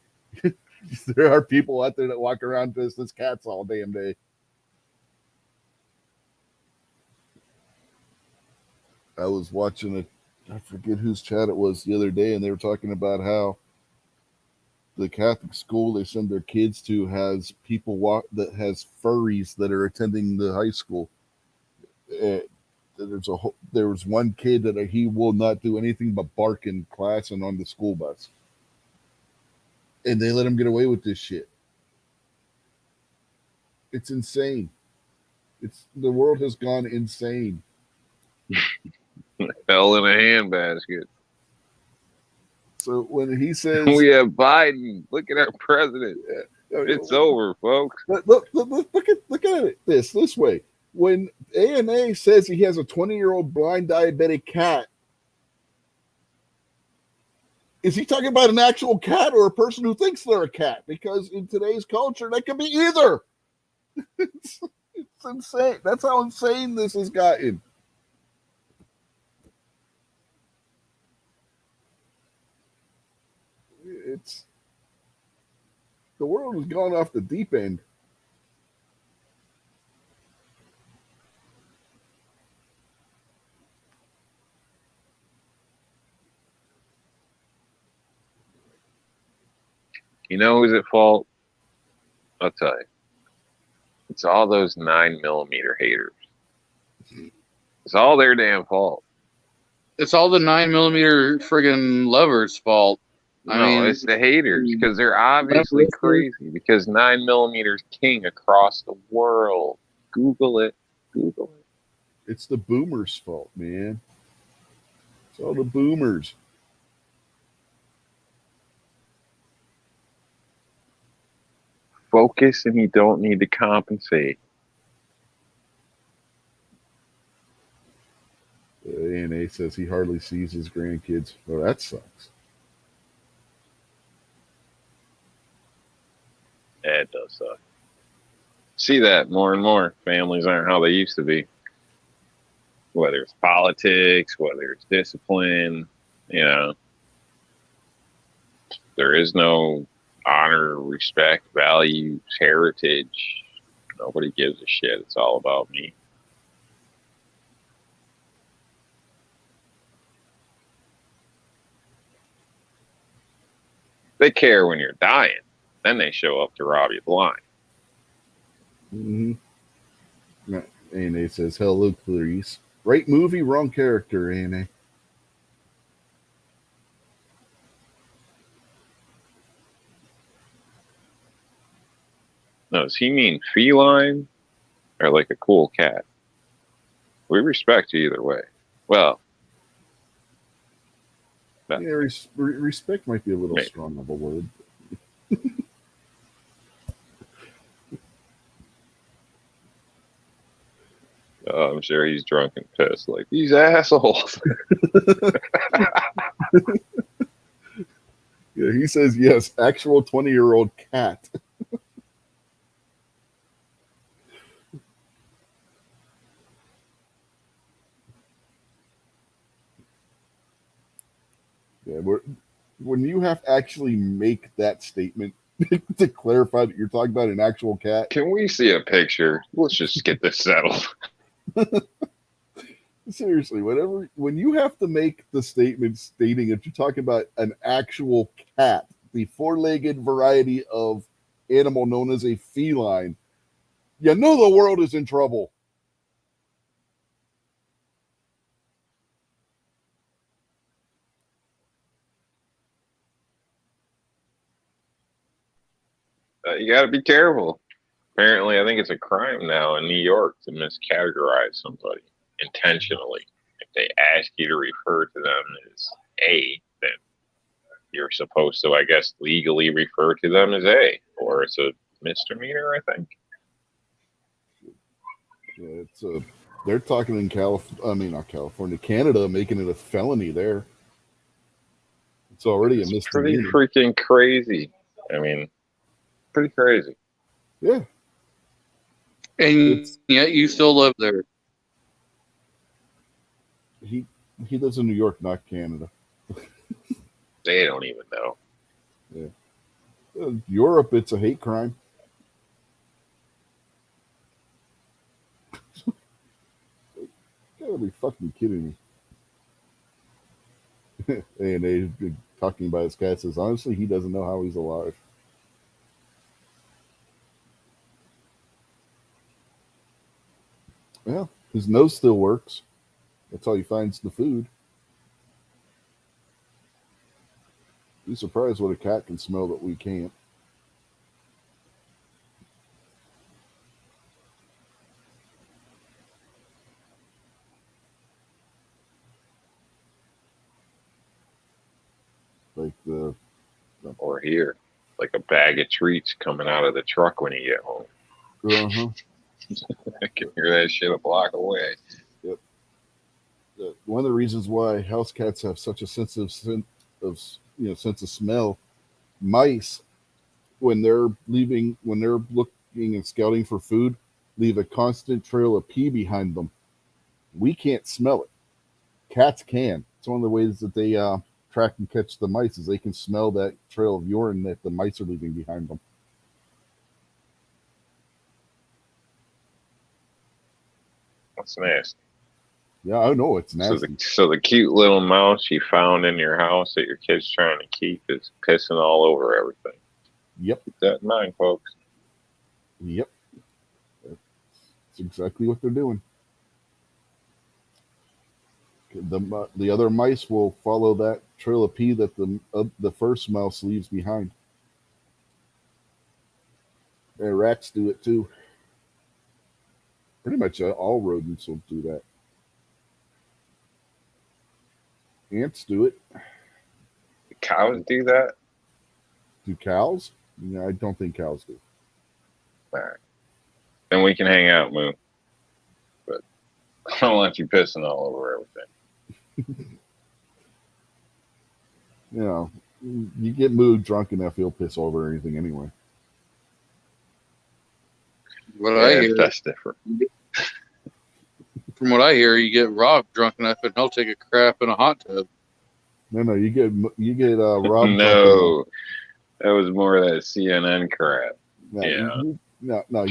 there are people out there that walk around dressed as cats all damn day. I was watching I forget whose chat it was the other day, and they were talking about how the Catholic school they send their kids to has people that has furries that are attending the high school. There was one kid that he will not do anything but bark in class and on the school bus, and they let him get away with this shit. It's insane. The world has gone insane.
Hell in a handbasket.
So when he says
we have Biden, look at our president. It's over, folks.
Look at it this way. When A&A says he has a 20-year-old blind diabetic cat, Is he talking about an actual cat or a person who thinks they're a cat? Because in today's culture, that could be either. It's insane. That's how insane this has gotten. It's the world has gone off the deep end.
You know who's at fault? I'll tell you. It's all those 9mm haters. It's all their damn fault.
It's all the 9mm friggin' lovers' fault. I
No,
mean,
it's the haters because they're obviously crazy. Because 9mm's king across the world. Google it. Google it.
It's the boomers' fault, man. It's all the boomers.
Focus and you don't need to compensate.
ANA says he hardly sees his grandkids. Oh, that sucks.
Yeah, it does suck. See that more and more. Families aren't how they used to be. Whether it's politics, whether it's discipline, you know. There is no honor, respect, values, heritage. Nobody gives a shit. It's all about me. They care when you're dying. Then they show up to rob you blind.
Mm-hmm. ANA says, hello, Clarice. Right movie, wrong character, ANA.
No, does he mean feline or like a cool cat? We respect you either way. Well,
Yeah, respect might be a little
Maybe.
strong of a word.
I'm sure he's drunk and pissed. Like, these assholes.
Yeah, he says yes, actual 20-year-old cat. Yeah, when you have to actually make that statement to clarify that you're talking about an actual cat.
Can we see a picture? Let's just get this settled.
Seriously, when you have to make the statement stating that you're talking about an actual cat, the four-legged variety of animal known as a feline, you know the world is in trouble.
You got to be careful. Apparently, I think it's a crime now in New York to miscategorize somebody intentionally. If they ask you to refer to them as A, then you're supposed to, I guess, legally refer to them as A, or it's a misdemeanor, I think.
Yeah, they're talking in not California, Canada, making it a felony there. It's already a misdemeanor.
Pretty freaking crazy. I mean, pretty crazy.
Yeah.
and yet you still live there.
He lives in New York, not Canada.
They don't even know.
Europe, it's a hate crime. You gotta be fucking kidding me. And they talking about his cat says, honestly, he doesn't know how he's alive. Well, his nose still works. That's how he finds the food. Be surprised what a cat can smell that we can't. Like
Or here, like a bag of treats coming out of the truck when you get home. I can hear that shit a block away.
One of the reasons why house cats have such a sensitive sense of smell. Mice, when they're looking and scouting for food, leave a constant trail of pee behind them. We can't smell it. Cats can. It's one of the ways that they track and catch the mice is they can smell that trail of urine that the mice are leaving behind them.
That's nasty.
Yeah, I know it's
So
nasty.
the cute little mouse you found in your house that your kid's trying to keep is pissing all over everything.
Yep,
Keep that in mind, folks.
yep. That's exactly what they're doing. The other mice will follow that trail of pee that the first mouse leaves behind. And rats do it too. Pretty much all rodents will do that. Ants do it.
The cows do that?
Do cows? No, I don't think cows do.
All right. Then we can hang out, Moon. But I don't want you pissing all over everything.
You get Moog drunk enough, he'll piss over anything anyway.
What I hear,
That's different.
from what I hear, you get Rob drunk enough and he'll take a crap in a hot tub.
No, you get Rob. drunk enough.
No, that was more of that CNN crap.
No,
Yeah.
you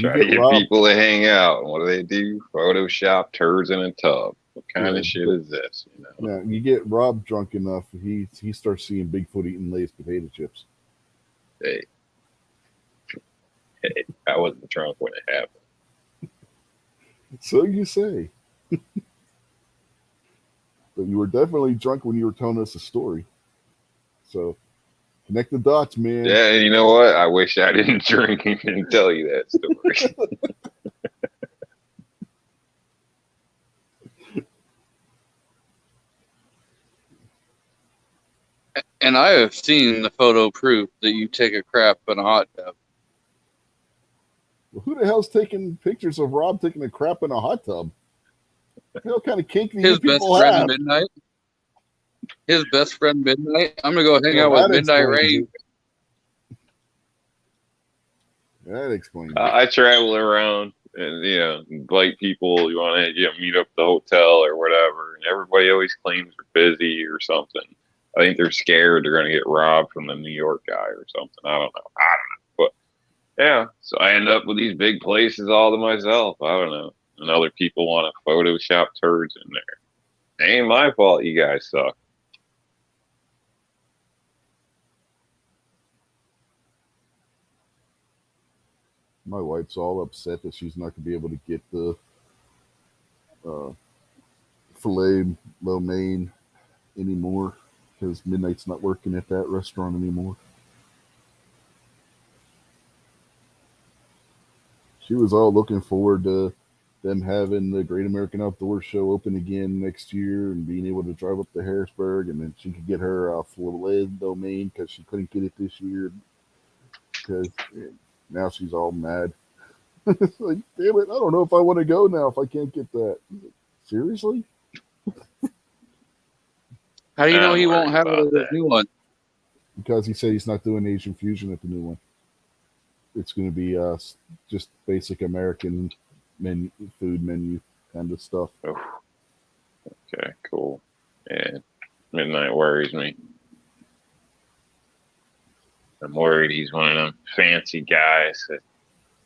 Try to
get
get
Rob.
people to hang out. And what do? Photoshop turds in a tub. What kind
Yeah,
of shit is this?
No, you get Rob drunk enough, he starts seeing Bigfoot eating Lay's potato chips.
Hey, I wasn't drunk when it happened.
So you say. But you were definitely drunk when you were telling us a story. So connect the dots, man.
Yeah, you know what? I wish I didn't drink and tell you that story.
And I have seen the photo proof that you take a crap in a hot tub.
Well, who the hell's taking pictures of Rob taking a crap in a hot tub? What kind of kink do you
His best
people
friend
have?
Midnight. His best friend Midnight. I'm gonna go hang out
Well,
with
that
Midnight
explains
Rain.
That explains it.
I travel around and invite people. You want to meet up at the hotel or whatever, and everybody always claims they're busy or something. I think they're scared they're going to get robbed from the New York guy or something. I don't know. But yeah, so I end up with these big places all to myself. I don't know. And other people want to Photoshop turds in there. It ain't my fault you guys suck.
My wife's all upset that she's not going to be able to get the filet lo mein anymore because Midnight's not working at that restaurant anymore. She was all looking forward to them having the Great American Outdoor Show open again next year and being able to drive up to Harrisburg, and then she could get her filet lo mein because she couldn't get it this year because now she's all mad. It's like, damn it, I don't know if I want to go now if I can't get that. Seriously?
How do you know he
I'm
won't
worried
have it
about
at the
that.
new one?
Because he said he's not doing Asian fusion at the new one. It's going to be just basic American food menu kind of stuff.
Oh, okay, cool. Yeah, Midnight worries me. I'm worried he's one of them fancy guys that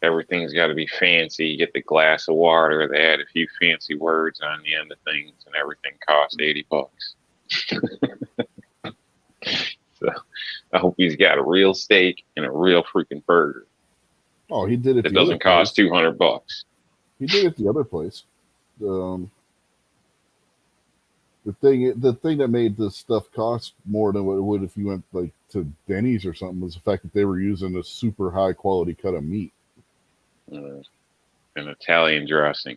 everything's got to be fancy. You get the glass of water, they add a few fancy words on the end of things, and everything costs $80. So I hope he's got a real steak and a real freaking burger.
Oh, he did it.
It doesn't cost $200.
He did it the other place. The thing that made this stuff cost more than what it would if you went like to Denny's or something was the fact that they were using a super high quality cut of meat.
An Italian dressing,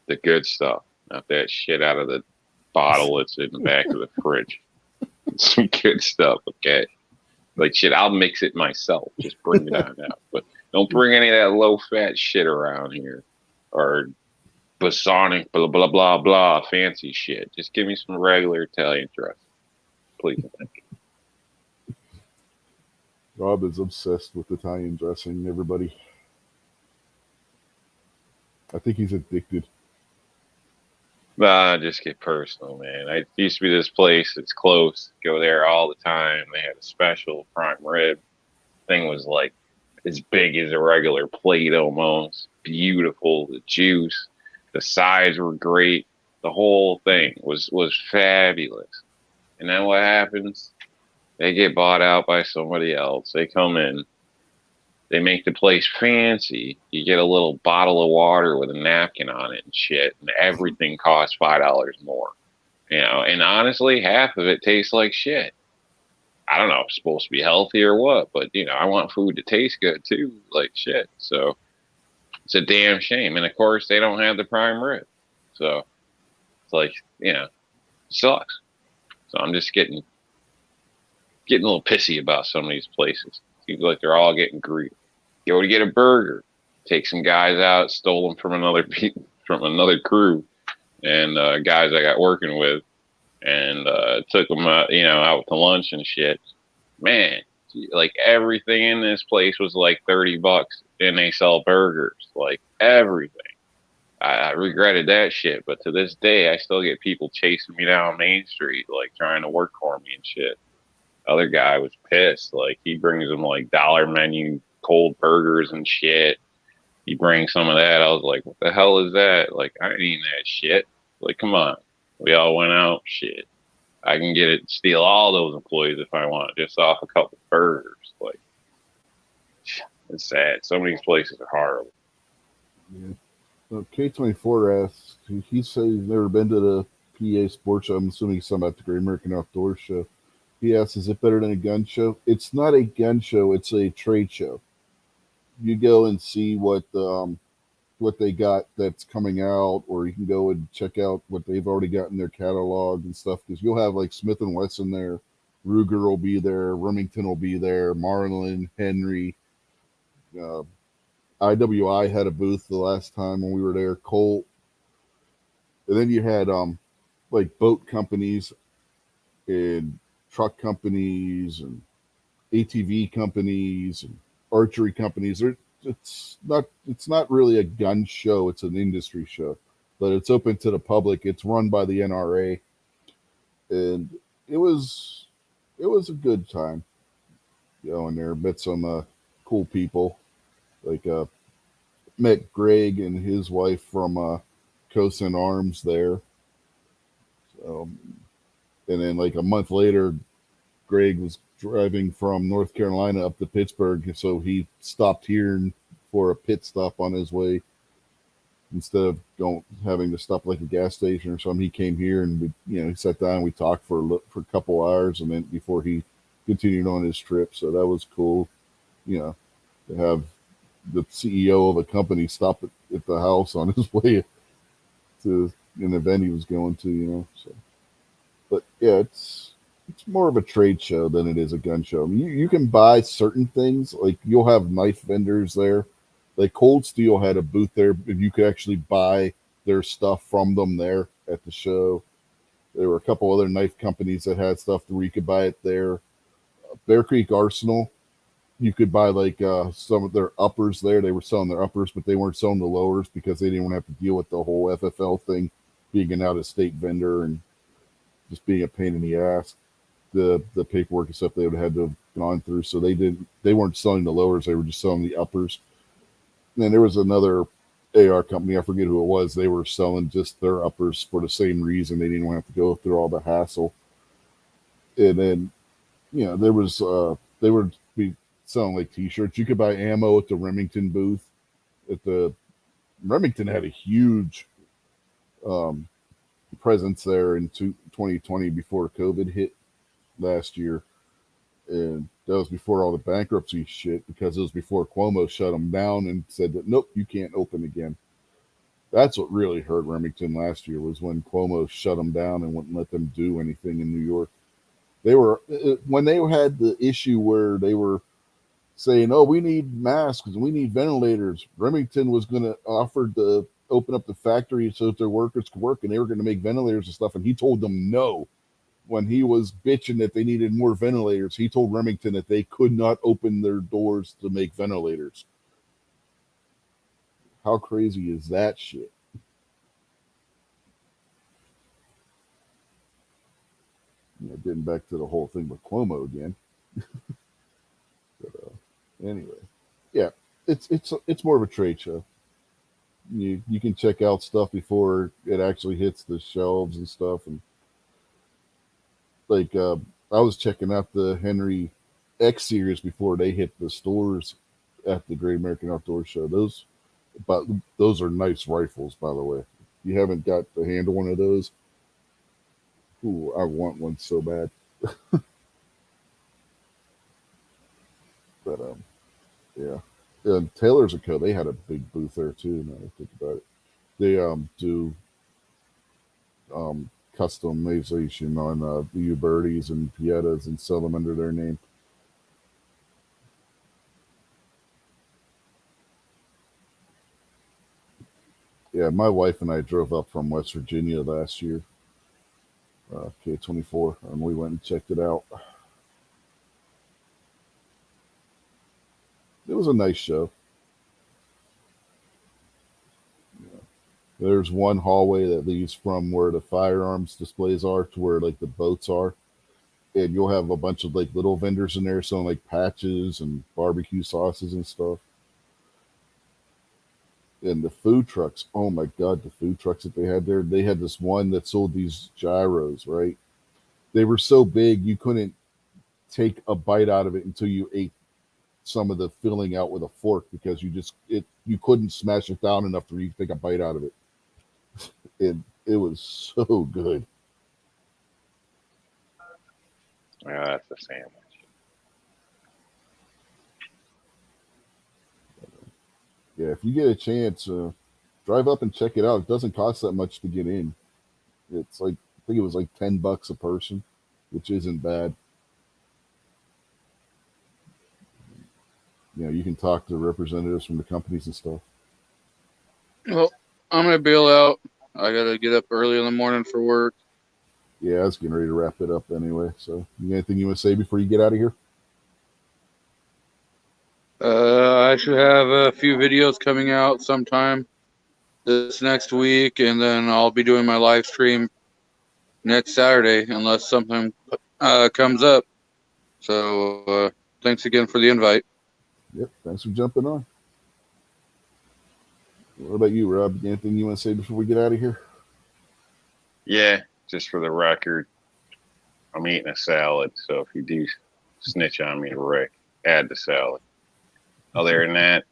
the good stuff, not that shit out of the bottle that's in the back of the fridge. Some good stuff, okay? Like shit, I'll mix it myself. Just bring it on out, but don't bring any of that low fat shit around here, or Basonic blah blah blah blah fancy shit. Just give me some regular Italian dressing, please. Thank you.
Rob is obsessed with Italian dressing, everybody. I think he's addicted.
Nah, just get personal, man. I used to be this place. It's close. Go there all the time. They had a special prime rib. Thing was like as big as a regular plate almost. Beautiful. The juice, the sides were great. The whole thing was fabulous. And then what happens? They get bought out by somebody else. They come in. They make the place fancy. You get a little bottle of water with a napkin on it and shit, and everything costs $5 more. You know, and honestly, half of it tastes like shit. I don't know if it's supposed to be healthy or what, but you know, I want food to taste good too, like shit. So it's a damn shame. And of course, they don't have the prime rib, so it's like, you know, it sucks. So I'm just getting a little pissy about some of these places. Seems like they're all getting greedy. Go to get a burger, take some guys out, stole them from another crew, and guys I got working with, and took them out, you know, out to lunch and shit. Man, like everything in this place was like $30, and they sell burgers, like everything. I regretted that shit, but to this day, I still get people chasing me down Main Street, like trying to work for me and shit. Other guy was pissed. Like he brings them like dollar menu cold burgers and shit. He brings some of that. I was like, what the hell is that? Like I ain't eating that shit. Like come on. We all went out. Shit. I can steal all those employees if I want, just off a couple burgers. Like it's sad. Some of these places are horrible.
Yeah. Well, K24 asks, he said he's never been to the PA Sports Show. I'm assuming he's talking about the Great American Outdoor Show. He asks, is it better than a gun show? It's not a gun show. It's a trade show. You go and see what they got that's coming out, or you can go and check out what they've already got in their catalog and stuff, because you'll have like Smith & Wesson there, Ruger will be there, Remington will be there, Marlin, Henry. IWI had a booth the last time when we were there, Colt. And then you had like boat companies and truck companies and ATV companies and archery companies. It's not really a gun show. It's an industry show, but it's open to the public. It's run by the NRA, and it was a good time. Going there, met some cool people, like met Greg and his wife from Cosin Arms there. And then like a month later, Greg was driving from North Carolina up to Pittsburgh, so he stopped here for a pit stop on his way instead of having to stop like a gas station or something. He came here and he sat down and we talked for a couple hours, and then before he continued on his trip. So that was cool, to have the CEO of a company stop at the house on his way to an event he was going to, So, but yeah, it's more of a trade show than it is a gun show. I mean, you can buy certain things, like you'll have knife vendors there. Like Cold Steel had a booth there, and you could actually buy their stuff from them there at the show. There were a couple other knife companies that had stuff where you could buy it there. Bear Creek Arsenal, you could buy like some of their uppers there. They were selling their uppers, but they weren't selling the lowers because they didn't want to have to deal with the whole FFL thing, being an out-of-state vendor and just being a pain in the ass. The paperwork and stuff they would have had to have gone through. So they weren't selling the lowers, they were just selling the uppers. And then there was another AR company, I forget who it was, they were selling just their uppers for the same reason. They didn't want to have to go through all the hassle. And then, there was they would be selling like t-shirts. You could buy ammo at the Remington booth. Remington had a huge presence there in 2020 before COVID hit last year, and that was before all the bankruptcy shit, because it was before Cuomo shut them down and said that nope, you can't open again. That's what really hurt Remington last year, was when Cuomo shut them down and wouldn't let them do anything in New York. They were, when they had the issue where they were saying, oh, we need masks, we need ventilators, Remington was going to offer to open up the factory so that their workers could work, and they were going to make ventilators and stuff, and he told them no. when he was bitching that they needed more ventilators, he told Remington that they could not open their doors to make ventilators. How crazy is that shit? Getting back to the whole thing with Cuomo again. But anyway, yeah, it's more of a trade show. You can check out stuff before it actually hits the shelves and stuff. And like I was checking out the Henry X series before they hit the stores at the Great American Outdoor Show. Those are nice rifles, by the way. If you haven't got the handle one of those, ooh, I want one so bad. But yeah. And Taylor's & Co. They had a big booth there too. Now I think about it, they do customization on the Ubertis and Piettas and sell them under their name. Yeah, my wife and I drove up from West Virginia last year, K24, and we went and checked it out. It was a nice show. There's one hallway that leads from where the firearms displays are to where like the boats are, and you'll have a bunch of like little vendors in there selling like patches and barbecue sauces and stuff. And the food trucks, oh my god, the food trucks that they had there, they had this one that sold these gyros, right? They were so big you couldn't take a bite out of it until you ate some of the filling out with a fork, because you couldn't smash it down enough for you to take a bite out of it. It was so good.
Yeah, that's a sandwich.
Yeah, if you get a chance, drive up and check it out. It doesn't cost that much to get in. It's like, I think it was like $10 a person, which isn't bad. You can talk to representatives from the companies and stuff.
Well, I'm gonna bail out. I gotta get up early in the morning for work.
Yeah, I was getting ready to wrap it up anyway. So, anything you want to say before you get out of here?
I should have a few videos coming out sometime this next week, and then I'll be doing my live stream next Saturday unless something comes up. So thanks again for the invite.
Yep, thanks for jumping on. What about you, Rob? Anything you want to say before we get out of here?
Yeah, just for the record, I'm eating a salad. So if you do snitch on me, Rick, add the salad. Other than that,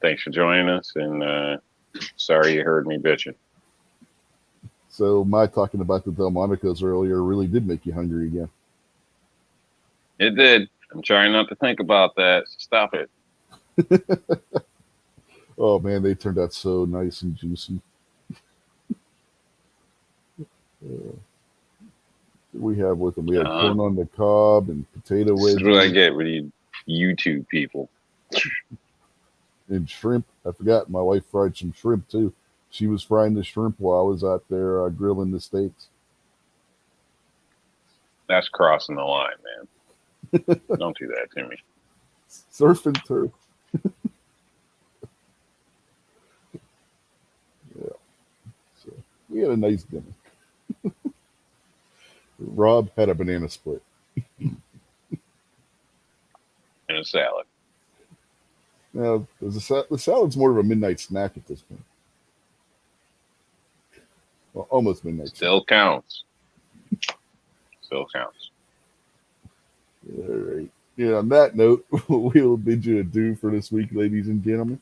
thanks for joining us, and sorry you heard me bitching.
So my talking about the Delmonicos earlier really did make you hungry again.
It did. I'm trying not to think about that. So stop it.
Oh man, they turned out so nice and juicy. We have with them. We had corn on the cob and potato wedges.
This is what I get with you YouTube people.
And shrimp. I forgot. My wife fried some shrimp too. She was frying the shrimp while I was out there grilling the steaks.
That's crossing the line, man. Don't do that to me.
Surf and turf. Yeah. So we had a nice dinner. Rob had a banana split.
And a salad.
Now, the salad's more of a midnight snack at this point. Well, almost midnight.
Still counts. Still counts.
All right. Yeah, on that note, we'll bid you adieu for this week, ladies and gentlemen.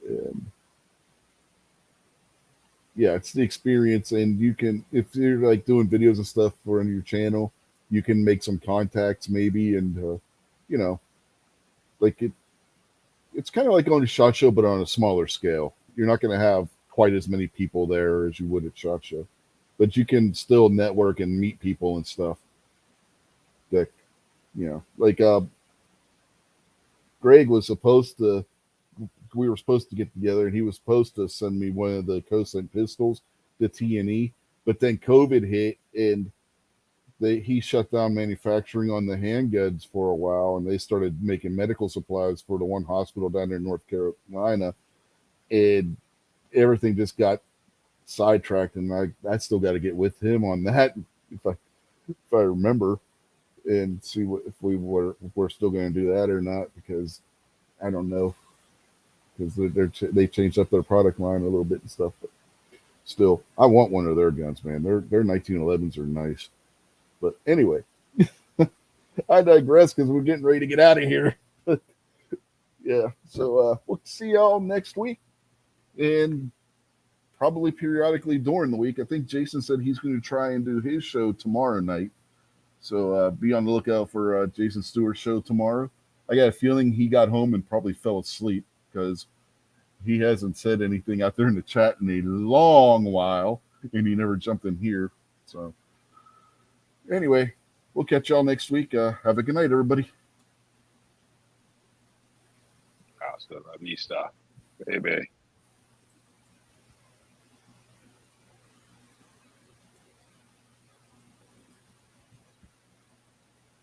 And yeah, it's the experience, and you can, if you're like doing videos and stuff for on your channel, you can make some contacts maybe, and like it's kind of like going to SHOT Show, but on a smaller scale. You're not going to have quite as many people there as you would at SHOT Show, but you can still network and meet people and stuff. That like Greg was supposed to. We were supposed to get together, and he was supposed to send me one of the Cosine pistols, the T&E, But then COVID hit, and he shut down manufacturing on the handguns for a while, and they started making medical supplies for the one hospital down there in North Carolina, and everything just got sidetracked. And I still got to get with him on that if I remember, and see if we're still going to do that or not, because I don't know, because they changed up their product line a little bit and stuff. But still, I want one of their guns, man. Their 1911s are nice. But anyway, I digress because we're getting ready to get out of here. Yeah, so we'll see y'all next week, and probably periodically during the week. I think Jason said he's going to try and do his show tomorrow night. So be on the lookout for Jason Stewart's show tomorrow. I got a feeling he got home and probably fell asleep because he hasn't said anything out there in the chat in a long while, and he never jumped in here. So anyway, we'll catch y'all next week. Have a good night, everybody.
Hasta la vista, baby.